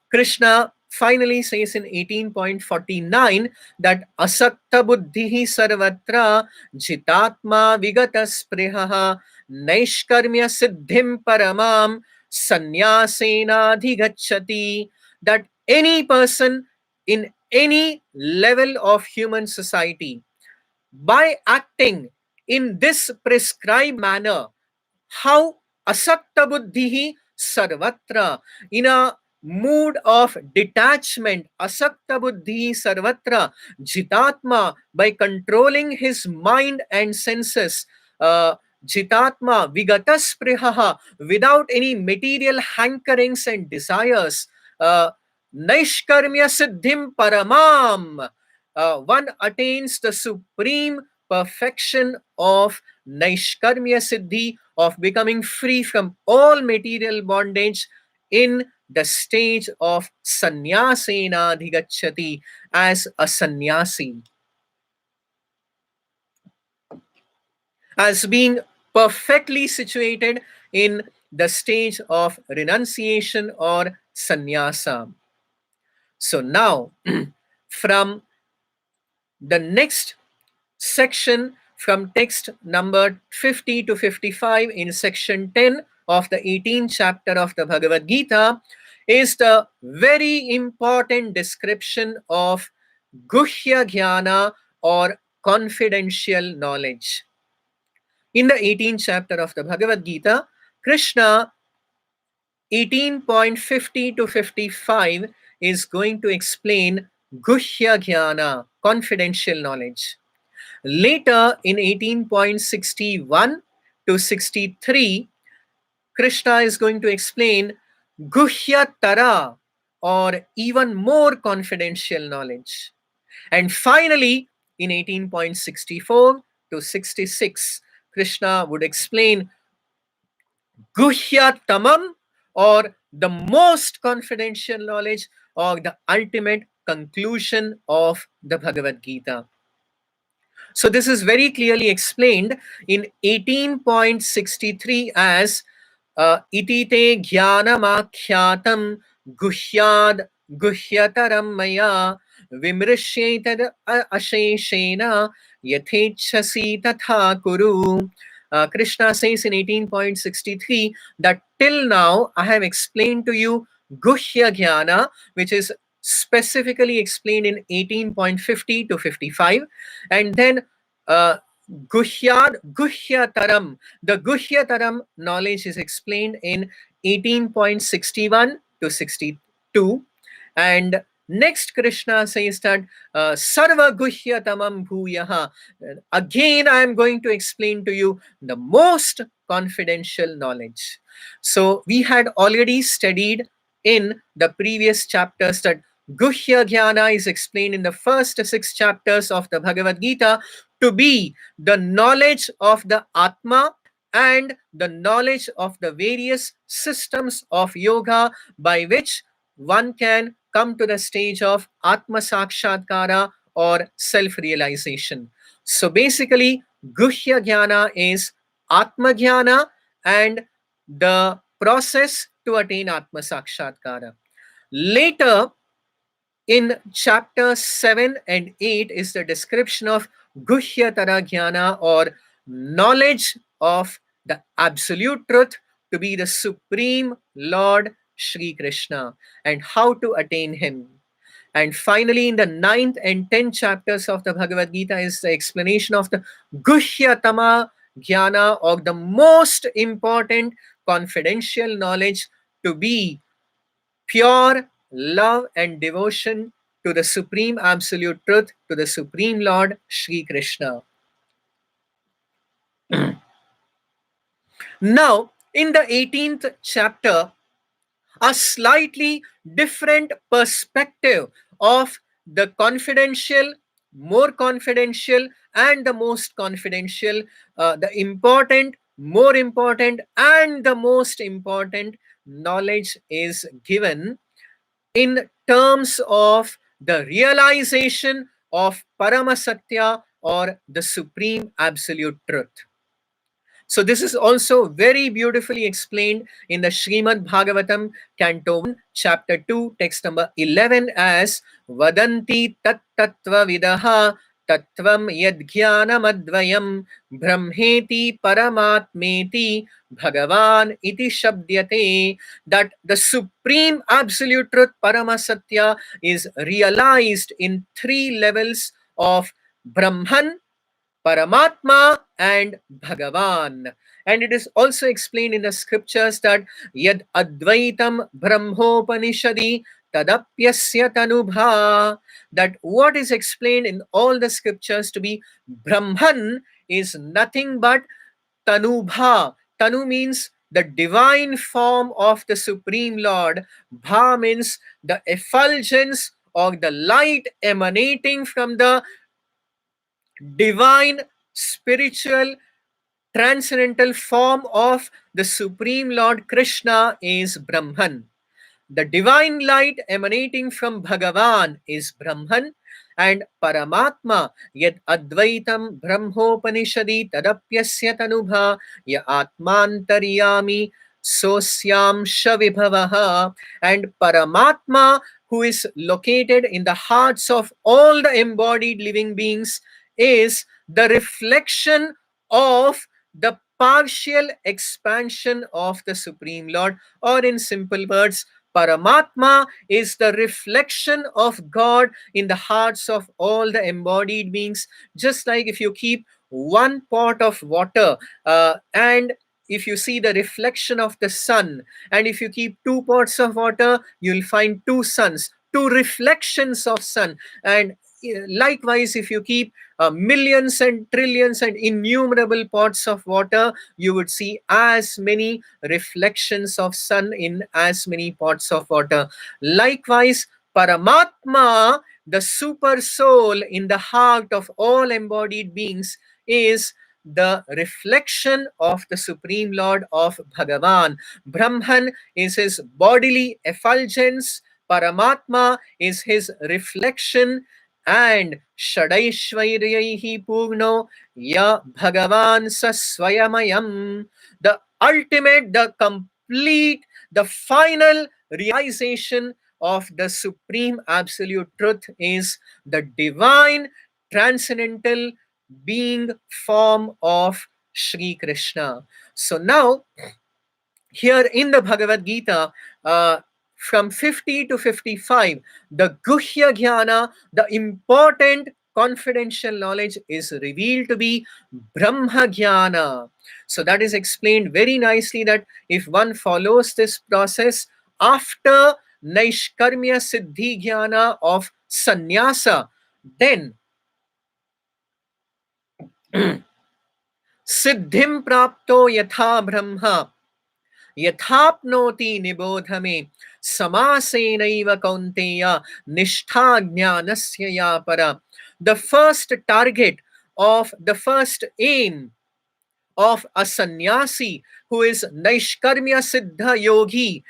Krishna finally says in 18.49 that asakta buddhihi sarvatra jitatma vigata sprihaha naishkarmya siddhim paramam sanyasena adhigacchati. That any person in any level of human society, by acting in this prescribed manner, how asakta buddhihi sarvatra, in a mood of detachment, asakta buddhi sarvatra jitatma, by controlling his mind and senses, jitatma vigatas prihaha, without any material hankerings and desires, naishkarmya siddhim paramam, one attains the supreme perfection of Naishkarmya Siddhi, of becoming free from all material bondage in the stage of sannyasena adhigacchati, as a sannyasi, as being perfectly situated in the stage of renunciation or sannyasa. So now, from the next section, from text number 50 to 55 in section 10 of the 18th chapter of the Bhagavad Gita, is the very important description of Guhya Jnana, or confidential knowledge. In the 18th chapter of the Bhagavad Gita, Krishna, 18.50 to 55, is going to explain Guhya Jnana, confidential knowledge. Later, in 18.61 to 63, Krishna is going to explain Guhya Tara, or even more confidential knowledge. And finally, in 18.64 to 66, Krishna would explain Guhya Tamam, or the most confidential knowledge, or the ultimate conclusion of the Bhagavad Gita. So this is very clearly explained in 18.63 as itite jnanamakhyatam guhyad guhyataram maya vimrishyetad asheshena yathechasi tatha kuru. Krishna says in 18.63 that till now I have explained to you Guhya Jnana, which is specifically explained in 18.50 to 55, and then uh, Guhyataram, the Guhyataram knowledge is explained in 18.61 to 62, and next Krishna says that Sarva Guhyatamam Bhuyaha. Again, I am going to explain to you the most confidential knowledge. So we had already studied in the previous chapters that Guhya Jnana is explained in the first 6 chapters of the Bhagavad Gita to be the knowledge of the Atma and the knowledge of the various systems of yoga by which one can come to the stage of Atma Sakshatkara, or self-realization. So basically, Guhya Jnana is Atma Jnana and the process to attain Atma Sakshatkara. Later, in chapter 7 and 8 is the description of Guhya Tara Jnana, or knowledge of the absolute truth to be the Supreme Lord Shri Krishna and how to attain him. And finally, in the 9th and 10th chapters of the Bhagavad Gita is the explanation of the Guhya Tama Jnana, or the most important confidential knowledge to be pure love and devotion to the Supreme Absolute Truth, to the Supreme Lord Shri Krishna. Now, in the 18th chapter, a slightly different perspective of the confidential, more confidential, and the most confidential, the important, more important, and the most important knowledge is given in terms of the realization of Paramasatya, or the Supreme Absolute Truth. So this is also very beautifully explained in the Srimad Bhagavatam, Canto 1, Chapter 2, text number 11 as Vadanti tat tattva vidaha tattvam yadjnanamadvayam brahmeti paramatmeti bhagavan iti shabdyate, that the Supreme Absolute Truth, Paramasatya, is realized in 3 levels of Brahman, Paramatma, and Bhagavan. And it is also explained in the scriptures that Yad Advaitam Brahmopanishadi Tadapyasya Tanubha, that what is explained in all the scriptures to be Brahman is nothing but Tanubha. Tanu means the divine form of the Supreme Lord. Bha means the effulgence or the light emanating from the divine, spiritual, transcendental form of the Supreme Lord Krishna is Brahman. The divine light emanating from Bhagavan is Brahman, and Paramatma yad Advaitam Brahmopanishadi tadapyasya tanubha ya atmantariyami sosyam shavibhavaha. And Paramatma, who is located in the hearts of all the embodied living beings, is the reflection of the partial expansion of the Supreme Lord, or in simple words, Paramatma is the reflection of God in the hearts of all the embodied beings. Just like if you keep one pot of water and if you see the reflection of the sun, and if you keep two pots of water, you'll find two suns, two reflections of sun. And likewise, if you keep millions and trillions and innumerable pots of water, you would see as many reflections of sun in as many pots of water. Likewise, Paramatma, the super soul in the heart of all embodied beings, is the reflection of the Supreme Lord of Bhagavan. Brahman is his bodily effulgence, Paramatma is his reflection, and Shadaishvairyahi Purno Ya Bhagavan Saswayamayam. The ultimate, the complete, the final realization of the supreme absolute truth is the divine, transcendental being form of Sri Krishna. So now, here in the Bhagavad Gita, from 50 to 55, the Guhya Jnana, the important confidential knowledge, is revealed to be Brahma Jnana. So that is explained very nicely, that if one follows this process after Naishkarmya Siddhi Jnana of Sannyasa, then Siddhim Prapto Yatha Brahma यथाप्नोति निबोध में समासेनैव कौन्तेय निष्ठा ज्ञानस्य या परा. The first target, of the first aim of a sannyasi who is Naishkarmya Siddha Yogi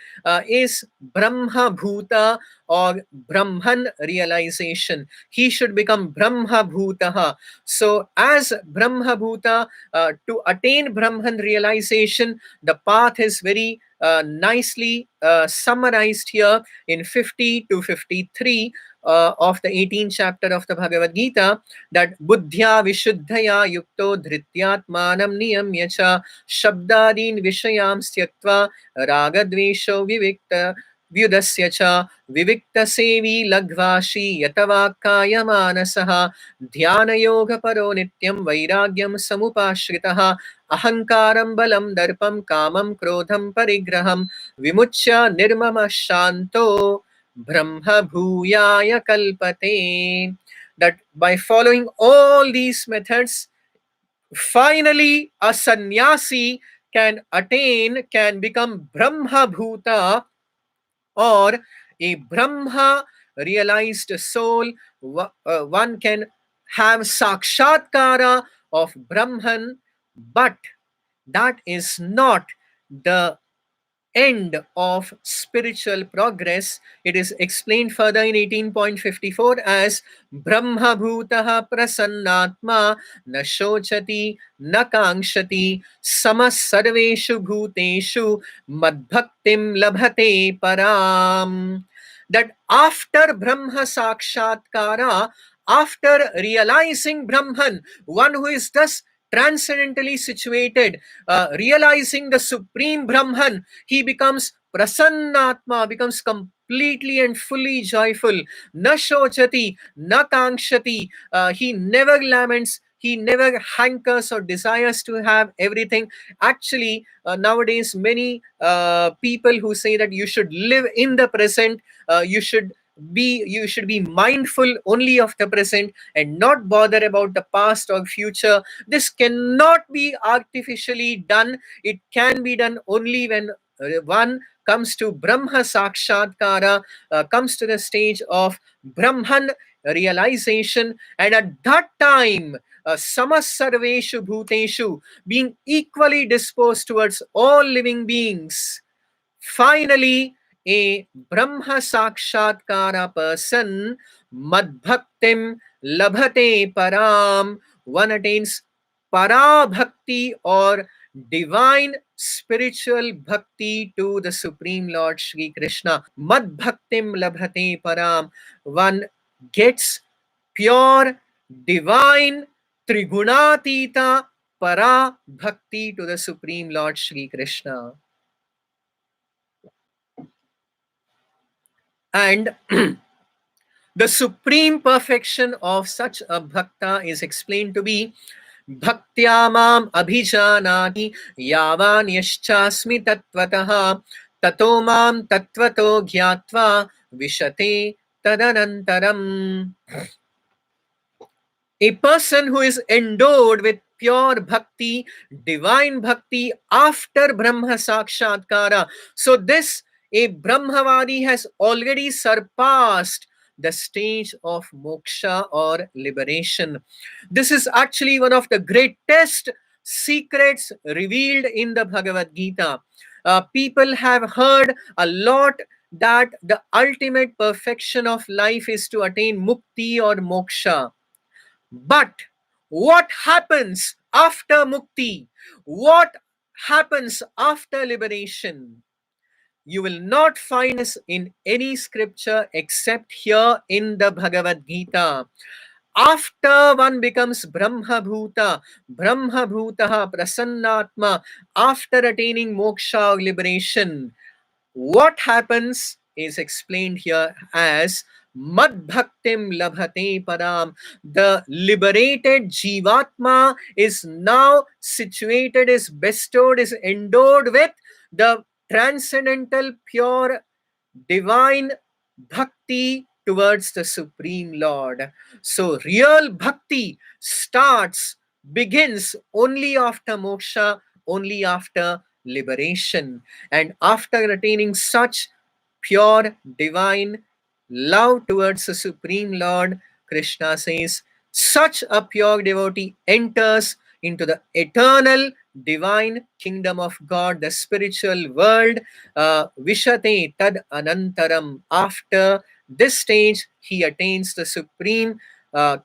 is Brahma Bhuta, or Brahman realization. He should become Brahma Bhutaha. So, as Brahma Bhuta, to attain Brahman realization, the path is very nicely summarized here in 50 to 53 of the 18th chapter of the Bhagavad Gita, that buddhya vishuddhaya yukto dhrityatmanam niyamya cha shabdadin vishayam styaktva ragadvesho vivikta vyudasya cha vivikta sevi lagvashi yatavakaya manasaha dhyana yoga paro nityam vairagyam samupashritaha ahankaram balam darpam kamam krodham parigraham vimuchya nirmama shanto Brahma Bhuyaya Kalpate. That by following all these methods, finally a sannyasi can become Brahma Bhuta, or a Brahma realized soul. One can have Sakshatkara of Brahman, but that is not the end of spiritual progress. It is explained further in 18.54 as Brahma Bhutaha Prasannatma Na Shochati Na Kangshati Samas Sarveshu Bhuteshu Madbhaktim Labhate Param. That after Brahma Sakshatkara, after realizing Brahman, one who is thus transcendentally situated, realizing the supreme Brahman, he becomes Prasannatma, becomes completely and fully joyful. Na shochati, na kangshati. He never laments, he never hankers or desires to have everything. Actually, nowadays, many people who say that you should live in the present, you should be mindful only of the present and not bother about the past or future. This cannot be artificially done. It can be done only when one comes to Brahma Sakshatkara, comes to the stage of Brahman realization, and at that time, samasarveshu bhuteshu, being equally disposed towards all living beings, finally, a Brahma Sakshatkara person, Madbhaktim Labhate Param, one attains Parabhakti or divine spiritual bhakti to the Supreme Lord Shri Krishna. Madbhaktim Labhate Param, one gets pure, divine, Trigunatita Para Bhakti to the Supreme Lord Shri Krishna. And the supreme perfection of such a bhakta is explained to be Bhaktya mam abhijanati yavan yaschasmi tattvataha tato mam tattvato gyatva vishate tadanantaram. A person who is endowed with pure bhakti, divine bhakti after Brahma Sakshatkara. So this, a Brahmavadi has already surpassed the stage of moksha or liberation. This is actually one of the greatest secrets revealed in the Bhagavad Gita. People have heard a lot that the ultimate perfection of life is to attain mukti or moksha. But what happens after mukti? What happens after liberation? You will not find this in any scripture except here in the Bhagavad Gita. After one becomes Brahma Bhuta, Brahma Bhutaha Prasannatma, after attaining moksha or liberation, what happens is explained here as Madbhaktim Labhate Param. The liberated Jivatma is now situated, is bestowed, is endowed with the transcendental, pure, divine bhakti towards the Supreme Lord. So, real bhakti begins only after moksha, only after liberation. And after attaining such pure divine love towards the Supreme Lord, Krishna says, such a pure devotee enters into the eternal divine kingdom of God, the spiritual world. Vishate tad anantaram. After this stage, he attains the supreme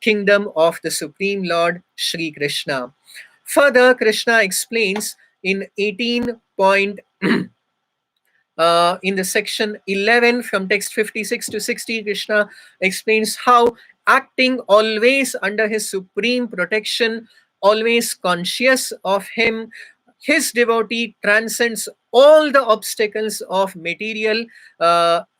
kingdom of the Supreme Lord Shri Krishna. Further, Krishna explains in 18 point in the section 11 from text 56 to 60, Krishna explains how acting always under his supreme protection, always conscious of him, his devotee transcends all the obstacles of material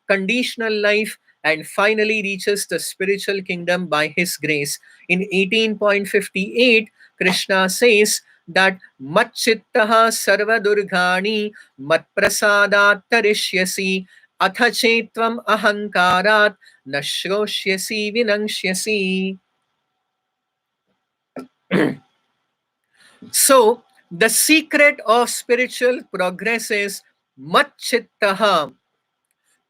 conditional life and finally reaches the spiritual kingdom by his grace. In 18.58, Krishna says that Matchittaha sarvadurghani matprasadat tarishyasi athachetvam ahankarat nashroshyasi vinangshyasi. So, the secret of spiritual progress is Matchittaha,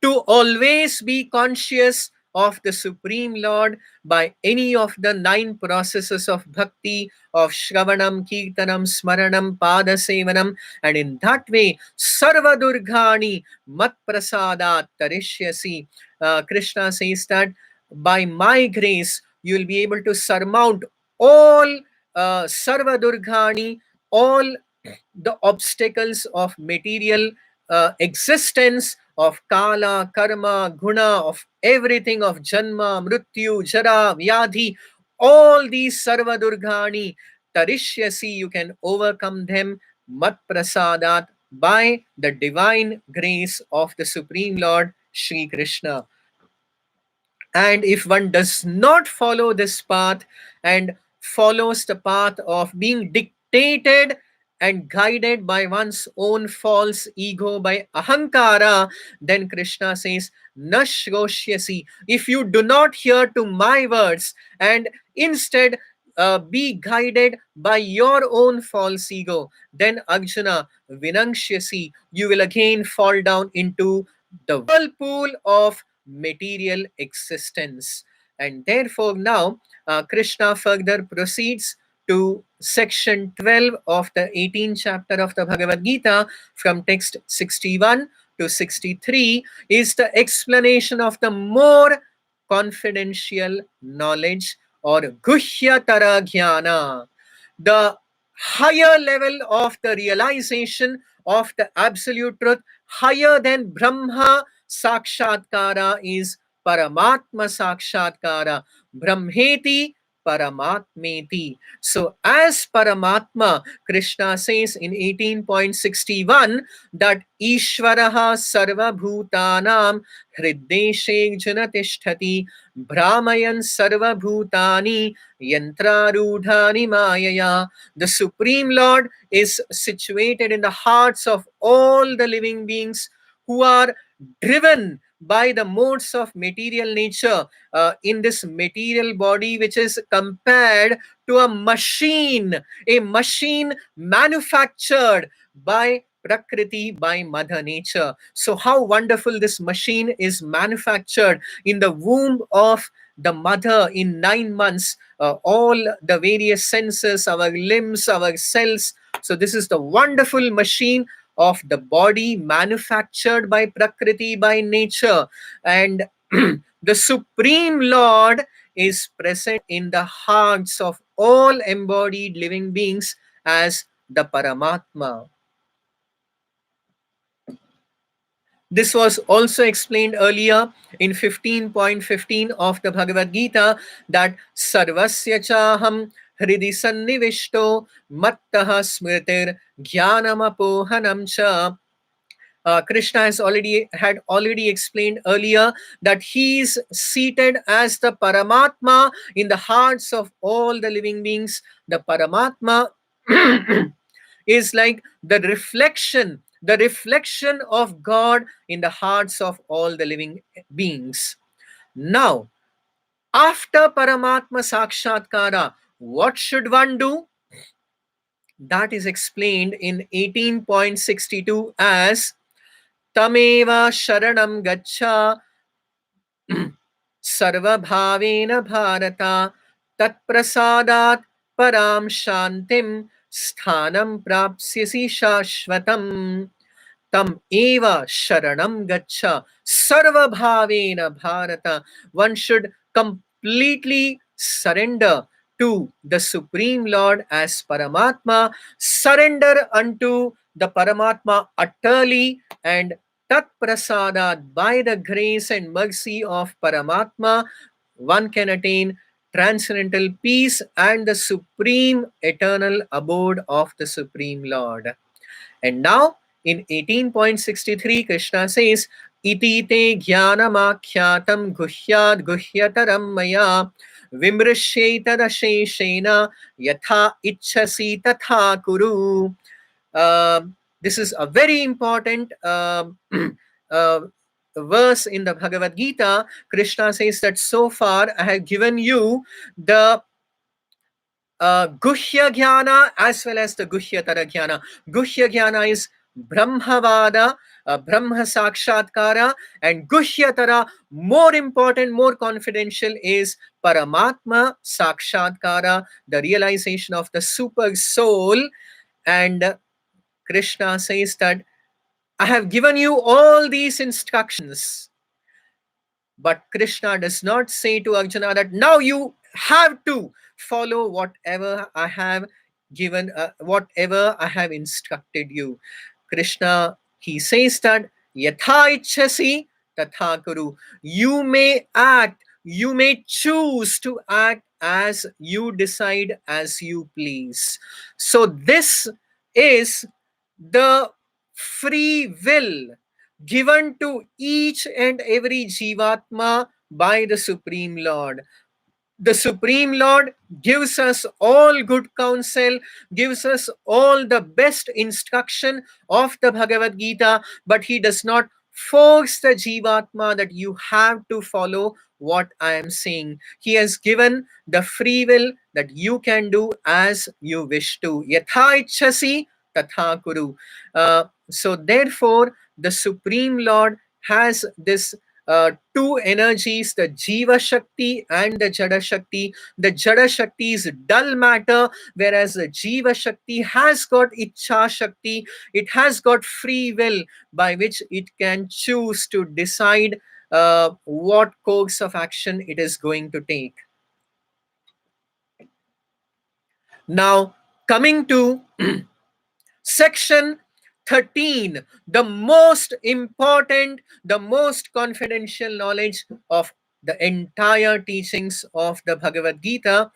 to always be conscious of the Supreme Lord by any of the 9 processes of bhakti, of Shravanam, Kirtanam, Smaranam, Padasevanam, and in that way, Sarva Durghani Mat Prasadat Tarishyasi. Krishna says that by my grace, you will be able to surmount all Sarva Durghani, all the obstacles of material existence, of kala, karma, guna, of everything, of janma, mrityu, jara, vyadhi, all these sarva durghani, tarishyasi, you can overcome them mat prasadat by the divine grace of the Supreme Lord Shri Krishna. And if one does not follow this path and follows the path of being dictated and guided by one's own false ego, by ahankara, then Krishna says, Nashroshyasi. If you do not hear to my words and instead be guided by your own false ego, then Arjuna, Vinangshyasi, you will again fall down into the whirlpool of material existence. And therefore, now Krishna further proceeds to section 12 of the 18th chapter of the Bhagavad Gita, from text 61 to 63, is the explanation of the more confidential knowledge, or Guhyatara Jnana, the higher level of the realization of the absolute truth, higher than Brahma Sakshatkara, is Paramatma Sakshatkara. Brahmeti Paramatmeti. So, as Paramatma, Krishna says in 18.61 that Ishvaraha Sarva Bhutanam Hriddeshe Janatishthati Brahmayan Sarva Bhutani Yantrarudhani Mayaya. The Supreme Lord is situated in the hearts of all the living beings who are driven by the modes of material nature, in this material body, which is compared to a machine manufactured by Prakriti, by Mother Nature. So, how wonderful this machine is manufactured in the womb of the mother in 9 months, all the various senses, our limbs, our cells. So, this is the wonderful machine of the body manufactured by Prakriti, by nature. And the Supreme Lord is present in the hearts of all embodied living beings as the Paramatma. This was also explained earlier in 15.15 of the Bhagavad Gita, that Sarvasya Chaham Hridi Sannivishto Mattaha Smritir Jnanamapohanam Cha. Krishna had already explained earlier that he is seated as the Paramatma in the hearts of all the living beings. The Paramatma is like the reflection of God in the hearts of all the living beings. Now, after Paramatma Sakshatkara, what should one do? That is explained in 18.62 as Tameva Sharanam Gacha Sarvabhavena Bharata Tat Prasadat Param Shantim Sthanam Prapsyasi Shashvatam. Tam eva sharanam gacha sarvabhavena bharata. One should completely surrender to the Supreme Lord as Paramatma, surrender unto the Paramatma utterly, and tat prasadat, by the grace and mercy of Paramatma, one can attain transcendental peace and the supreme eternal abode of the Supreme Lord. And now in 18.63, Krishna says, Iti te jnanamakhyatam guhyad guhyataram maya vimrishetadasheshena yatha ichhasi tatha kuru. This is a very important uh, verse in the Bhagavad Gita. Krishna says that so far I have given you the Guhya Jnana as well as the Guhyatara Jnana. Guhya Jnana is Brahmavada, Brahma Sakshatkara, and Guhyatara, more important, more confidential, is Paramatma Sakshatkara, the realization of the super soul. And Krishna says that I have given you all these instructions. But Krishna does not say to Arjuna that now you have to follow whatever I have given, whatever I have instructed you. Krishna, he says that Yatha ichhasi tatha kuru. You may act, you may choose to act as you decide, as you please. So this is the free will given to each and every Jivatma by the Supreme Lord. The Supreme Lord gives us all good counsel, gives us all the best instruction of the Bhagavad Gita, but he does not force the Jivatma that you have to follow what I am saying. He has given the free will that you can do as you wish to. Yatha ichhasi tatha kuru. So therefore, the Supreme Lord has this two energies, the Jiva Shakti and the Jada Shakti. The Jada Shakti is dull matter, whereas the Jiva Shakti has got Ichha Shakti. It has got free will by which it can choose to decide what course of action it is going to take. Now, coming to section 13, the most important, the most confidential knowledge of the entire teachings of the Bhagavad Gita.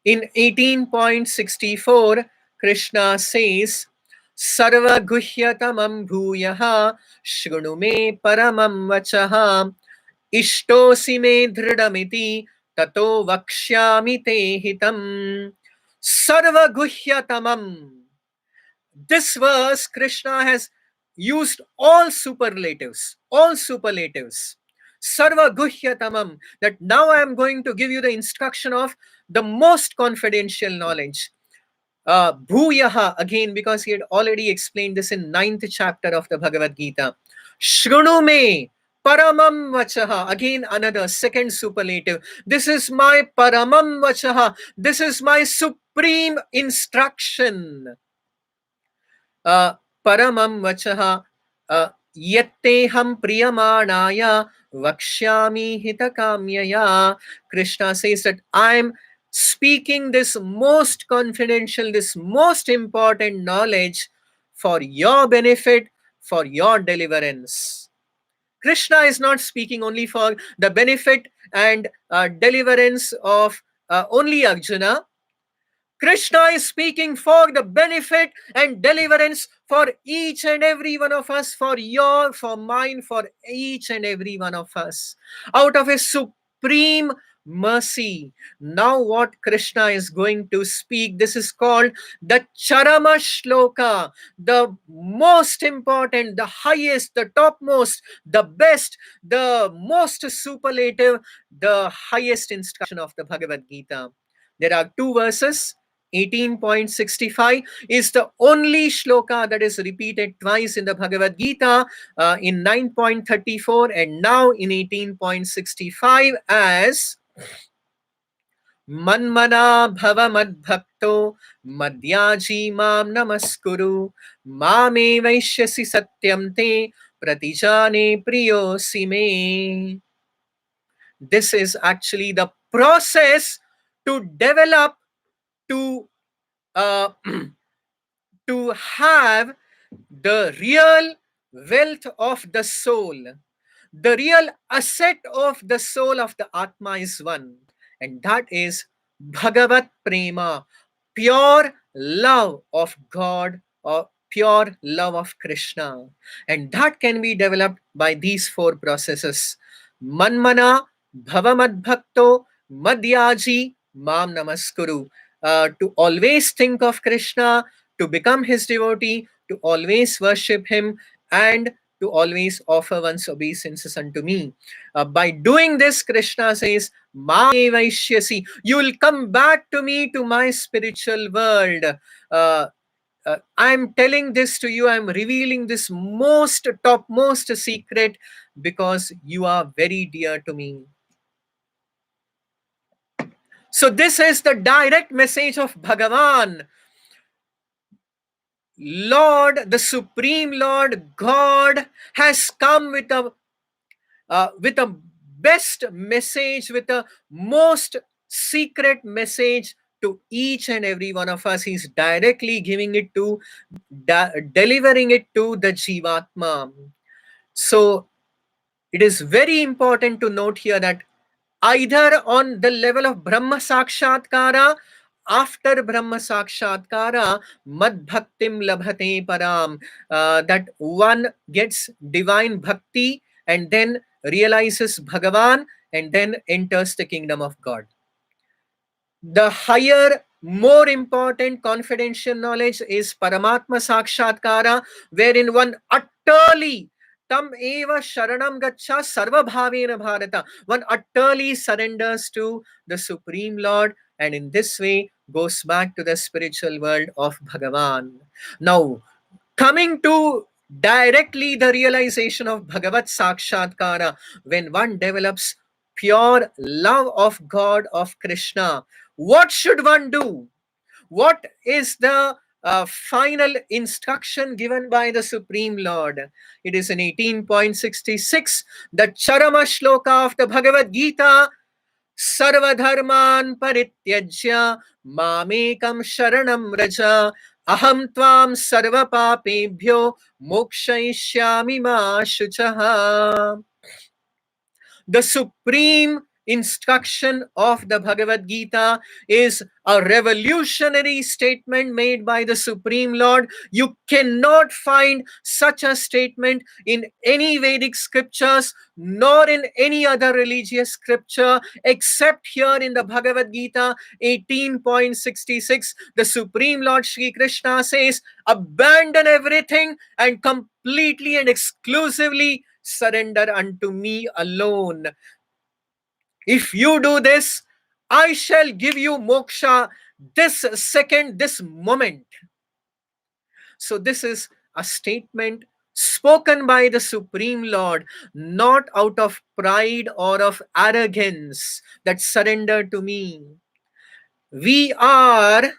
In 18.64, Krishna says, Sarva guhyatamam bhuyaha shrunu me paramam vachaha ishtosi me dhridamiti tato vakshyami te hitam. Sarva guhyatamam. This verse, Krishna has used all superlatives, all superlatives. Sarva guhyatamam, that now I am going to give you the instruction of the most confidential knowledge. Bhuyaha, again, because he had already explained this in 9th chapter of the Bhagavad Gita. Shrunu me paramam vachaha, again another second superlative. This is my paramam vachaha. This is my supreme instruction. Paramam vachaha yatteham priyamanaya vakshyami hitakamyaya. Krishna says that I am speaking this most confidential, this most important knowledge for your benefit, for your deliverance. Krishna is not speaking only for the benefit and deliverance of only Arjuna. Krishna is speaking for the benefit and deliverance for each and every one of us, for your, for mine, for each and every one of us. Out of his supreme mercy. Now what Krishna is going to speak, this is called the Charama Shloka, the most important, the highest, the topmost, the best, the most superlative, the highest instruction of the Bhagavad Gita. There are two verses. 18.65 is the only shloka that is repeated twice in the Bhagavad Gita, in 9.34 and now in 18.65 as Manmana bhava madbhakto madhyaji mam namaskuru mame vaishyasi satyam te pratijane priyosi me. This is actually the process to develop, to uh, to have the real wealth of the soul. The real asset of the soul of the Atma is one, and that is Bhagavat Prema, pure love of God or pure love of Krishna. And that can be developed by these four processes: Manmana, Bhavamadbhakto, Madhyaji, Mam Namaskuru. To always think of Krishna, to become his devotee, to always worship him, and to always offer one's obeisances unto me. By doing this, Krishna says, Ma Vaishyasi, you will come back to me, to my spiritual world. I'm telling this to you, I'm revealing this most topmost secret because you are very dear to me. So this is the direct message of Bhagavan. Lord, the Supreme Lord God has come with a best message, with a most secret message to each and every one of us. He's directly giving it to, delivering it to the Jivatma. So it is very important to note here that either on the level of Brahma Sakshatkara, after Brahma Sakshatkara, Mad Bhaktim Labhate Param, that one gets divine bhakti and then realizes Bhagavan and then enters the kingdom of God. The higher, more important confidential knowledge is Paramatma Sakshatkara, wherein one utterly tam eva sharanam gacha sarva bhavena bharata. One utterly surrenders to the Supreme Lord, and in this way goes back to the spiritual world of Bhagavan. Now, coming to directly the realization of Bhagavad Sakshatkara, when one develops pure love of God, of Krishna, what should one do? What is the final instruction given by the Supreme Lord? It is in 18.66, the Charama Shloka of the Bhagavad Gita. सर्वधर्मान् परित्यज्य मामेकं शरणं व्रज अहं त्वां सर्वपापेभ्यो मोक्षयिष्यामि मा शुचः. The supreme instruction of the Bhagavad Gita is a revolutionary statement made by the Supreme Lord. You cannot find such a statement in any Vedic scriptures nor in any other religious scripture except here in the Bhagavad Gita 18.66. The Supreme Lord Shri Krishna says, abandon everything and completely and exclusively surrender unto me alone. If you do this, I shall give you moksha this second, this moment. So this is a statement spoken by the Supreme Lord, not out of pride or of arrogance, that surrender to me. We are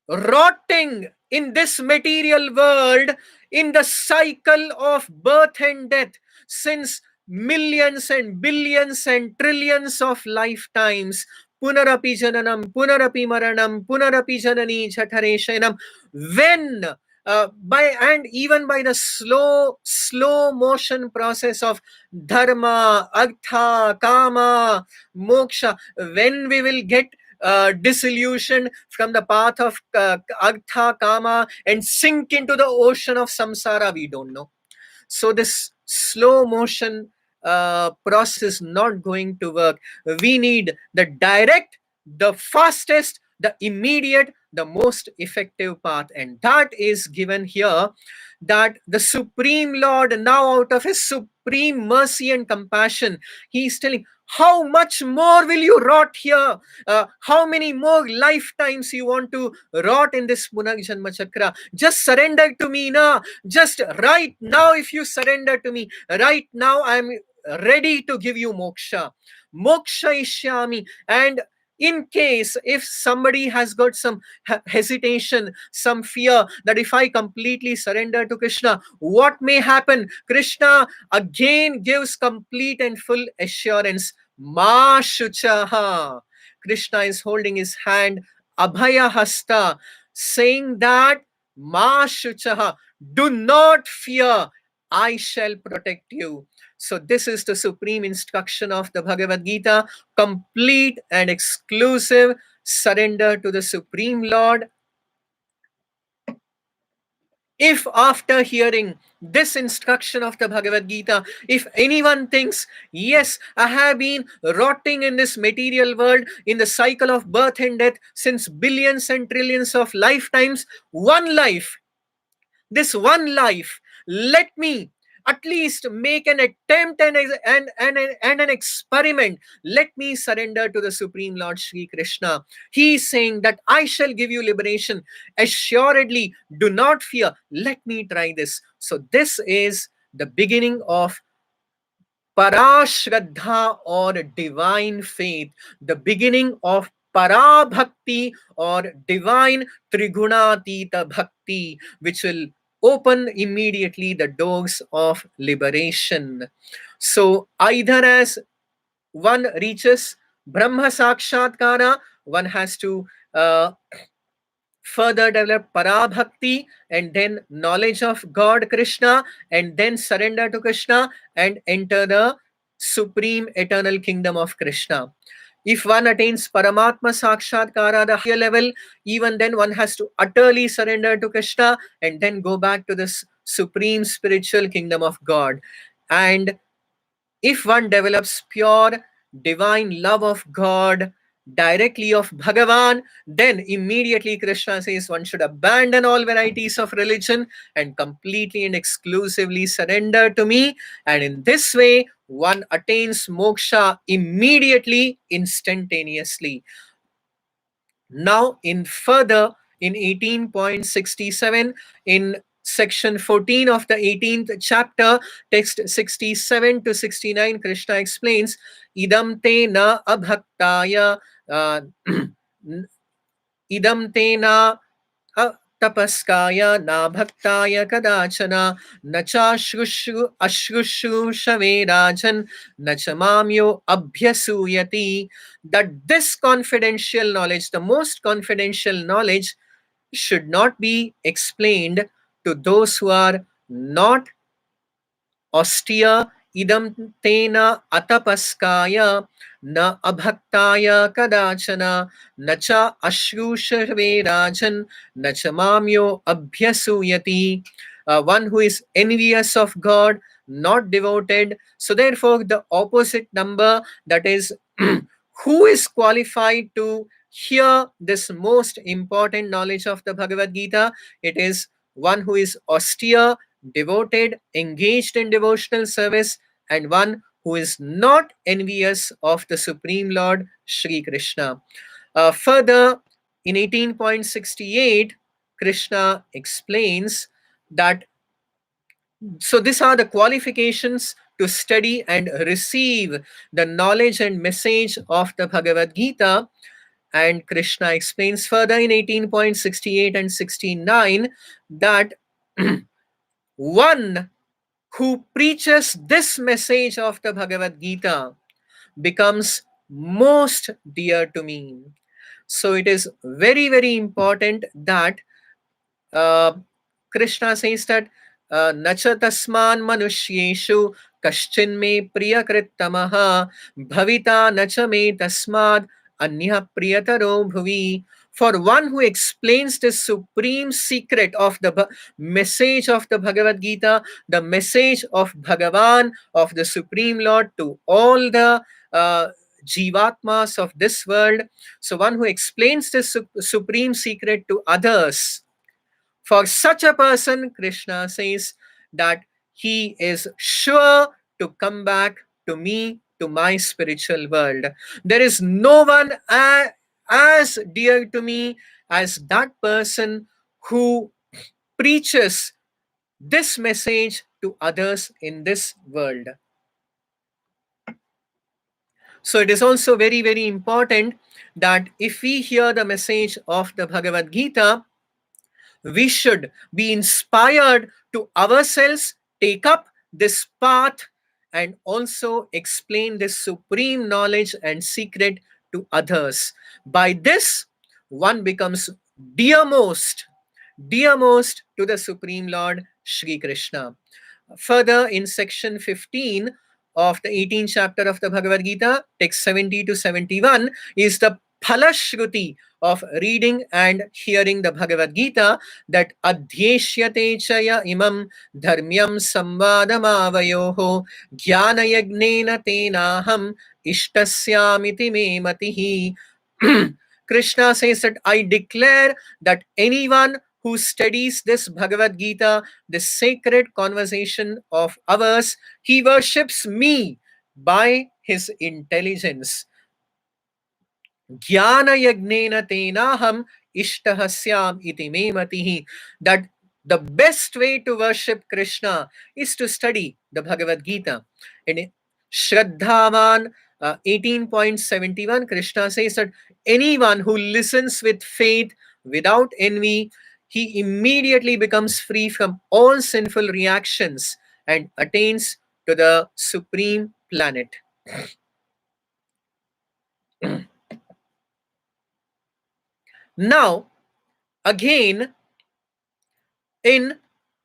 rotting in this material world, in the cycle of birth and death, since millions and billions and trillions of lifetimes. Punarapi jananam, punarapi maranam, punarapi janani jhatare shayanam. When by and even by the slow motion process of dharma, artha, kama, moksha, when we will get disillusion from the path of artha, kama, and sink into the ocean of samsara, we don't know. So this slow motion process is not going to work. We need the direct, the fastest, the immediate, the most effective path, and that is given here. That the Supreme Lord, now out of his supreme mercy and compassion, he is telling, how much more will you rot here? How many more lifetimes you want to rot in this Punarjanma Chakra? Just surrender to me now. Just right now, if you surrender to me, right now I am ready to give you moksha. Moksha ishyami. And in case if somebody has got some hesitation, some fear that if I completely surrender to Krishna, what may happen? Krishna again gives complete and full assurance. Ma shuchaha. Krishna is holding his hand, Abhaya Hasta, saying that Ma shuchaha, do not fear, I shall protect you. So this is the supreme instruction of the Bhagavad Gita, complete and exclusive surrender to the Supreme Lord. If after hearing this instruction of the Bhagavad Gita, if anyone thinks, yes, I have been rotting in this material world, in the cycle of birth and death since billions and trillions of lifetimes, one life, this one life, let me at least make an attempt and an experiment. Let me surrender to the Supreme Lord Sri Krishna. He is saying that I shall give you liberation. Assuredly, do not fear. Let me try this. So this is the beginning of Parashraddha or divine faith, the beginning of Parabhakti or divine Trigunatita Bhakti, which will open immediately the doors of liberation. So either as one reaches Brahma Sakshatkara, one has to further develop Parabhakti and then knowledge of God Krishna and then surrender to Krishna and enter the supreme eternal kingdom of Krishna. If one attains Paramatma Sakshatkara, the higher level, even then one has to utterly surrender to Krishna and then go back to this supreme spiritual kingdom of God. And if one develops pure divine love of God, directly of Bhagavan, then immediately Krishna says one should abandon all varieties of religion and completely and exclusively surrender to me. And in this way, one attains moksha immediately, instantaneously. Now, in 18.67, in section 14 of the 18th chapter, text 67 to 69, Krishna explains, Idam te na abhaktaya, uh, idam te na tapascaya na bhaktaya kadachana nacha ashrushave rajan nachamamyo abhyasuyati. That this confidential knowledge, the most confidential knowledge, should not be explained to those who are not austere. Idam tena atapaskaya na abhaktaya kadachana nacha ashrushave rajan nachamamyo abhyasuyati. One who is envious of God, not devoted. So therefore the opposite number, that is who is qualified to hear this most important knowledge of the Bhagavad Gita? It is one who is austere, devoted, engaged in devotional service, and one who is not envious of the Supreme Lord Sri Krishna. Further, in 18.68, Krishna explains that so these are the qualifications to study and receive the knowledge and message of the Bhagavad Gita. And Krishna explains further in 18.68 and 69 that one who preaches this message of the Bhagavad Gita becomes most dear to me. So it is very, very important that uh, Krishna says that Nacha tasman manushyeshu kaschin me priyakrittamaha bhavita nacha me tasmad anya priyataro bhuvi. For one who explains the supreme secret of the message of the Bhagavad Gita, the message of Bhagavan, of the Supreme Lord to all the jivatmas of this world. So one who explains this supreme secret to others, for such a person, Krishna says that he is sure to come back to me, to my spiritual world. There is no one as dear to me as that person who preaches this message to others in this world. So it is also very, very important that if we hear the message of the Bhagavad Gita, we should be inspired to ourselves take up this path and also explain this supreme knowledge and secret to others. By this, one becomes dearmost, dearmost to the Supreme Lord Sri Krishna. Further, in section 15 of the 18th chapter of the Bhagavad Gita, text 70 to 71, is the phalashruti of reading and hearing the Bhagavad Gita, that adhyeshyate chaya imam dharmyam samvadamavayoho jnana yagnena tenaham ishtasyamiti me matihi. Krishna says that I declare that anyone who studies this Bhagavad Gita, this sacred conversation of ours, he worships me by his intelligence. Jnana yagnena tenaham ishtahasyam iti me matihi. That the best way to worship Krishna is to study the Bhagavad Gita. In Shraddhavan 18.71, Krishna says that anyone who listens with faith, without envy, he immediately becomes free from all sinful reactions and attains to the supreme planet. Now, again, in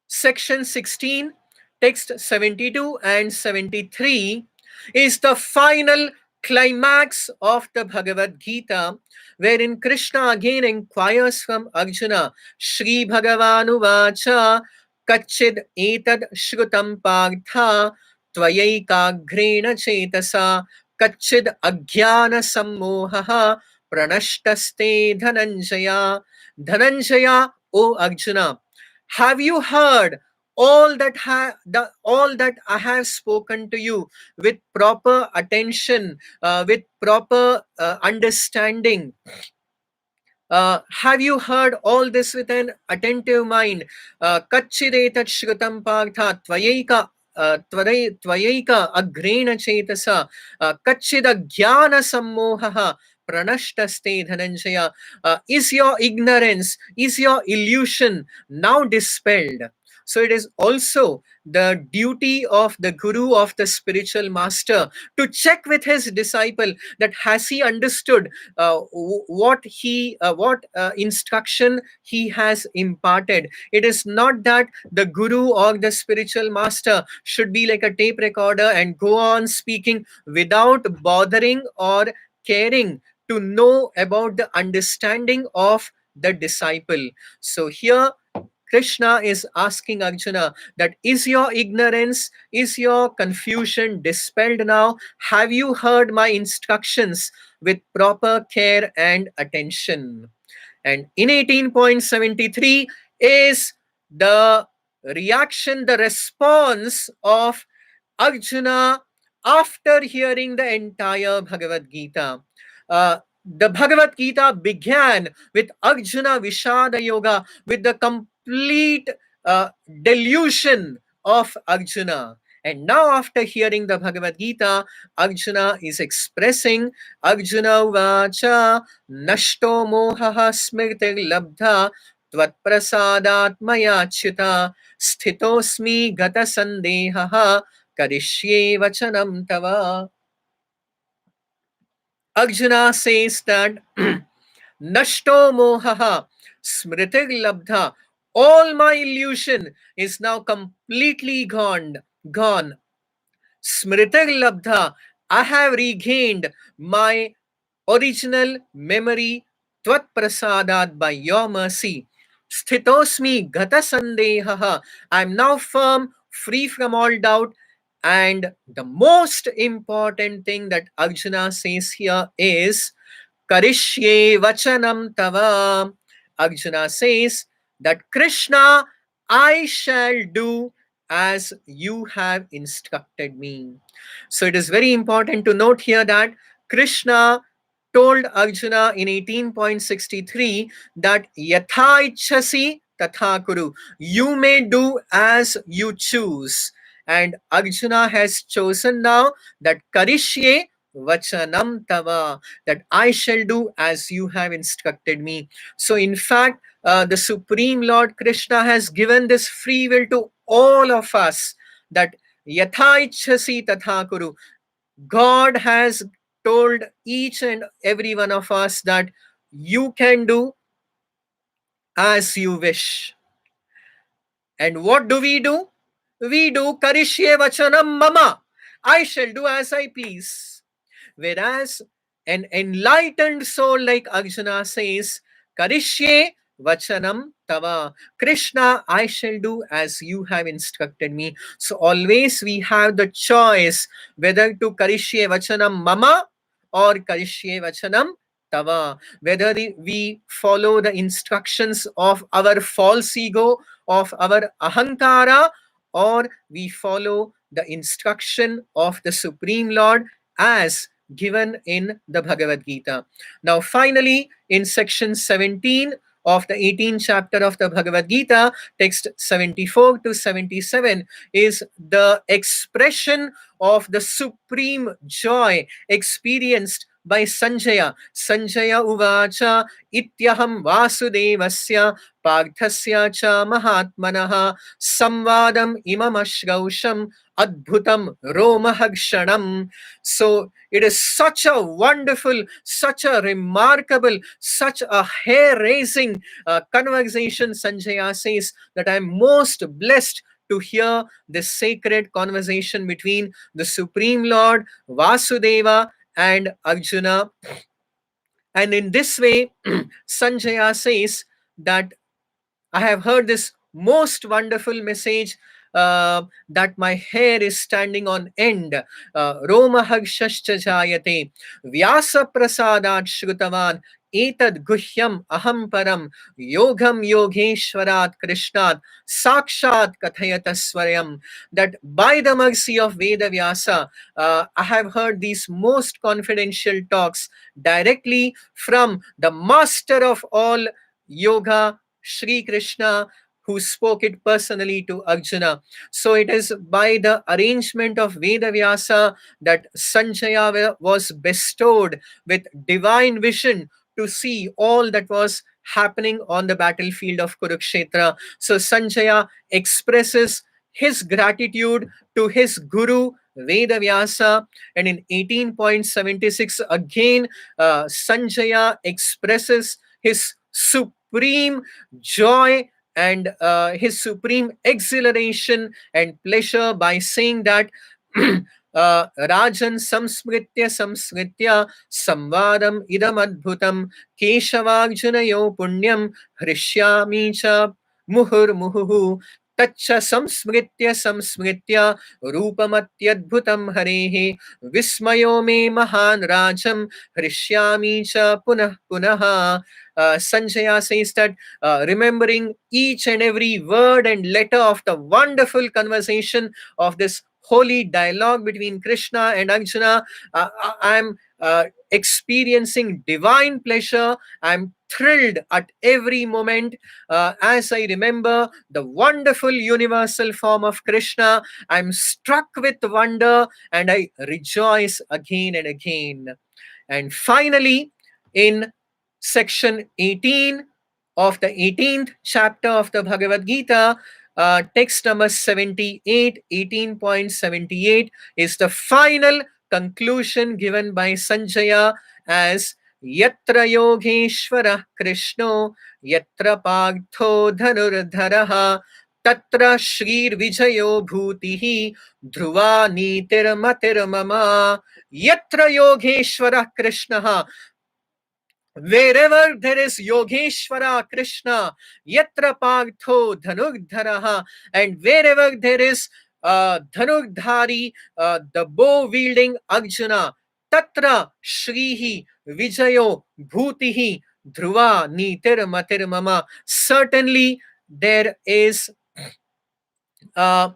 section 16, text 72 and 73 is the final climax of the Bhagavad Gita, wherein Krishna again inquires from Arjuna, Shri Bhagavanu Vacha Kachid Etad Shrutam Partha Tvayaikangrena Chetasa kachid ajnana sammohaha pranashtaste dhananjaya. Dhananjaya, O Arjuna, have you heard all that I have spoken to you with proper attention, with proper understanding? Have you heard all this with an attentive mind? Kachidetat shrutam partha tvayaika agrena chetasa kachida jnana sammohaha pranashtaste dhananjaya. Is your ignorance, is your illusion now dispelled? So it is also the duty of the guru, of the spiritual master, to check with his disciple that has he understood what instruction he has imparted. It is not that the guru or the spiritual master should be like a tape recorder and go on speaking without bothering or caring to know about the understanding of the disciple. So here Krishna is asking Arjuna that is your ignorance, is your confusion dispelled now? Have you heard my instructions with proper care and attention? And in 18.73 is the reaction, the response of Arjuna after hearing the entire Bhagavad Gita. The Bhagavad Gita began with Arjuna Vishada Yoga, with the complete delusion of Arjuna. And now, after hearing the Bhagavad Gita, Arjuna is expressing Arjuna Vacha Nashto Mohaha Smritir Labdha Tvat Prasadat Mayachyuta Sthitosmi Gata Sandehaha Karishyē Vachanam Tava. Arjuna says that Nashto Mohaha Smritir Labdha. All my illusion is now completely gone. Smritir Labdha. I have regained my original memory Tvat Prasadat by your mercy. Sthitosmi Gata Sandehaha. I am now firm, free from all doubt. And the most important thing that Arjuna says here is Karishye Vachanam Tava. Arjuna says that Krishna, I shall do as you have instructed me. So it is very important to note here that Krishna told Arjuna in 18.63 that Yatha Ichhasi Tatha Kuru. You may do as you choose. And Arjuna has chosen now that Karishye Vachanam Tava, that I shall do as you have instructed me. So, in fact, the Supreme Lord Krishna has given this free will to all of us that Yatha Ichhasi Tatha Kuru. God has told each and every one of us that you can do as you wish. And what do? We do Karishye Vachanam Mama. I shall do as I please. Whereas an enlightened soul like Arjuna says, Karishye Vachanam Tava. Krishna, I shall do as you have instructed me. So always we have the choice whether to Karishye Vachanam Mama or Karishye Vachanam Tava. Whether we follow the instructions of our false ego, of our ahankara, or we follow the instruction of the Supreme Lord as given in the Bhagavad Gita. Now, finally, in section 17 of the 18th chapter of the Bhagavad Gita, text 74 to 77, is the expression of the supreme joy experienced by Sanjaya. Sanjaya uvacha ityaham vasudevasya parthasya cha mahatmanaha samvadam imam ashgausham adbhutam romahagshanam. So it is such a wonderful, such a remarkable, such a hair-raising conversation, Sanjaya says, that I am most blessed to hear this sacred conversation between the Supreme Lord, Vasudeva, and Arjuna. And in this way, Sanjaya says that I have heard this most wonderful message that my hair is standing on end. Romahagshascha jayate Vyasa prasadat shrutavan etad guhyam aham param yogam yogeshwarat krishnat sakshat kathayata swayam. That by the mercy of Veda Vyasa, I have heard these most confidential talks directly from the master of all yoga, Sri Krishna, who spoke it personally to Arjuna. So it is by the arrangement of Veda Vyasa that Sanjaya was bestowed with divine vision to see all that was happening on the battlefield of Kurukshetra. So Sanjaya expresses his gratitude to his guru Veda Vyasa, and in 18.76 again Sanjaya expresses his supreme joy and his supreme exhilaration and pleasure by saying that Rajan samsmritya samvadam idam adbhutam keshavagjunayo punyam hrishyami cha muhur muhuhu taccha samsmritya रूपमत्यद्भुतं हरेः विस्मयो मे महान् राजं हृष्यामि च पुनः पुनः. Sanjaya says that remembering each and every word and letter of the wonderful conversation of this holy dialogue between Krishna and Arjuna, I'm experiencing divine pleasure. I'm thrilled at every moment as I remember the wonderful universal form of Krishna. I'm struck with wonder and I rejoice again and again. And finally, in section 18 of the 18th chapter of the Bhagavad Gita, text number 78, 18.78, is the final conclusion given by Sanjaya as Yatra Yogeshwara Krishno Yatra Pagtho Dhanurdharaha Tatra Shrir Vijayo Bhutihi Dhruva Nitir Matir Mama. Yatra Yogeshwara Krishna, wherever there is Yogeshwara Krishna, Yatra Pagtho Dhanugdharaha, and wherever there is Dhanugdhari, the bow wielding Arjuna, Tatra Shrihi Vijayo Bhutihi Dhruva Nitir Matir Mama. Certainly there is uh,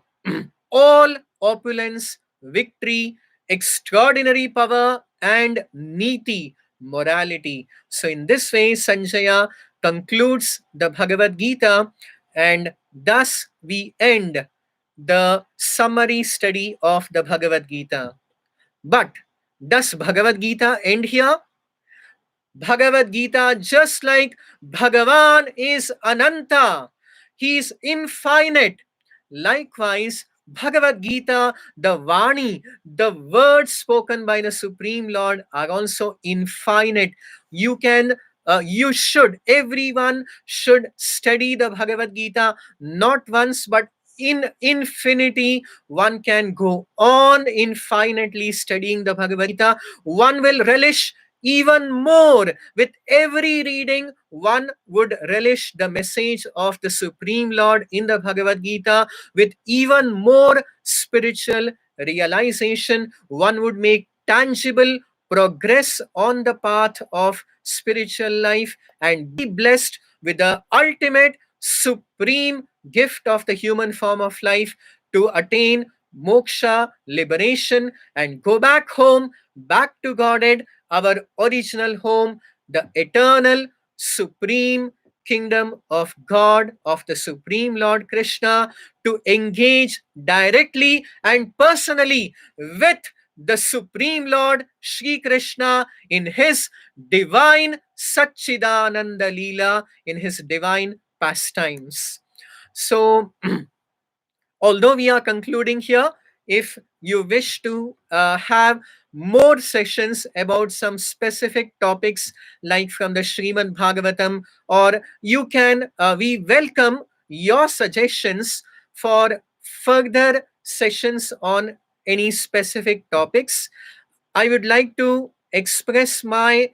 all opulence, victory, extraordinary power, and niti, morality. So, in this way, Sanjaya concludes the Bhagavad Gita, and thus we end the summary study of the Bhagavad Gita. But does Bhagavad Gita end here? Bhagavad Gita, just like Bhagavan is Ananta, he is infinite. Likewise, Bhagavad Gita, the Vani, the words spoken by the Supreme Lord are also infinite. You should, everyone should study the Bhagavad Gita not once but in infinity. One can go on infinitely studying the Bhagavad Gita. One will relish even more. With every reading, one would relish the message of the Supreme Lord in the Bhagavad Gita. With even more spiritual realization, one would make tangible progress on the path of spiritual life and be blessed with the ultimate supreme gift of the human form of life to attain moksha, liberation, and go back home, back to Godhead, our original home, the eternal, supreme kingdom of God, of the Supreme Lord Krishna, to engage directly and personally with the Supreme Lord Shri Krishna in his divine Satchidananda Leela, in his divine pastimes. So, although we are concluding here, if you wish to have more sessions about some specific topics like from the Srimad Bhagavatam, or you can, we welcome your suggestions for further sessions on any specific topics. I would like to express my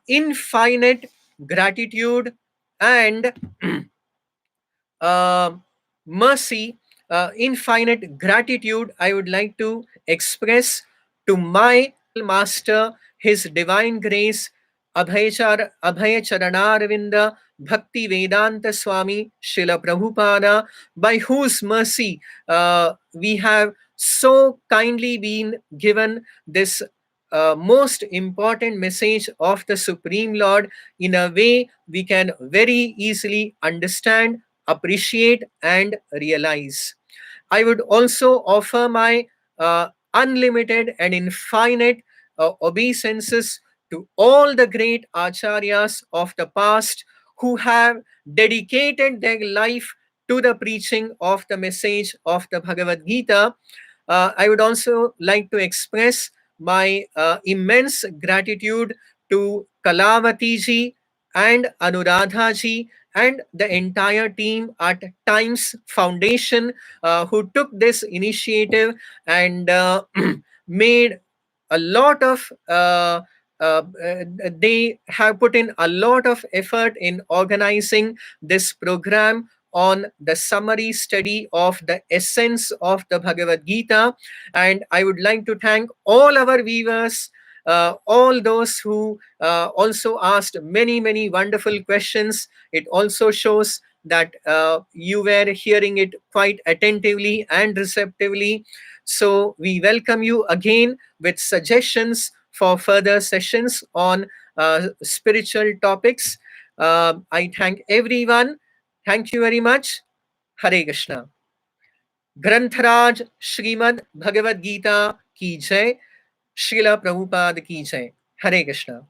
infinite gratitude and uh, mercy infinite gratitude I would like to express to my master, His Divine Grace, Abhay Charanarvinda Bhakti Vedanta Swami Srila Prabhupada, by whose mercy we have so kindly been given this most important message of the Supreme Lord in a way we can very easily understand, appreciate, and realize. I would also offer my unlimited and infinite obeisances to all the great acharyas of the past who have dedicated their life to the preaching of the message of the Bhagavad Gita. I would also like to express my immense gratitude to Kalavati ji and Anuradha ji and the entire team at Times Foundation who took this initiative and made a lot of they have put in a lot of effort in organizing this program on the summary study of the essence of the Bhagavad Gita. And I would like to thank all our viewers, all those who also asked many, many wonderful questions. It also shows that you were hearing it quite attentively and receptively. So we welcome you again with suggestions for further sessions on spiritual topics. I thank everyone. Thank you very much. Hare Krishna. ग्रंथराज Shrimad Bhagavad Gita की जय, श्रीला प्रभुपाद की जय. Hare Krishna.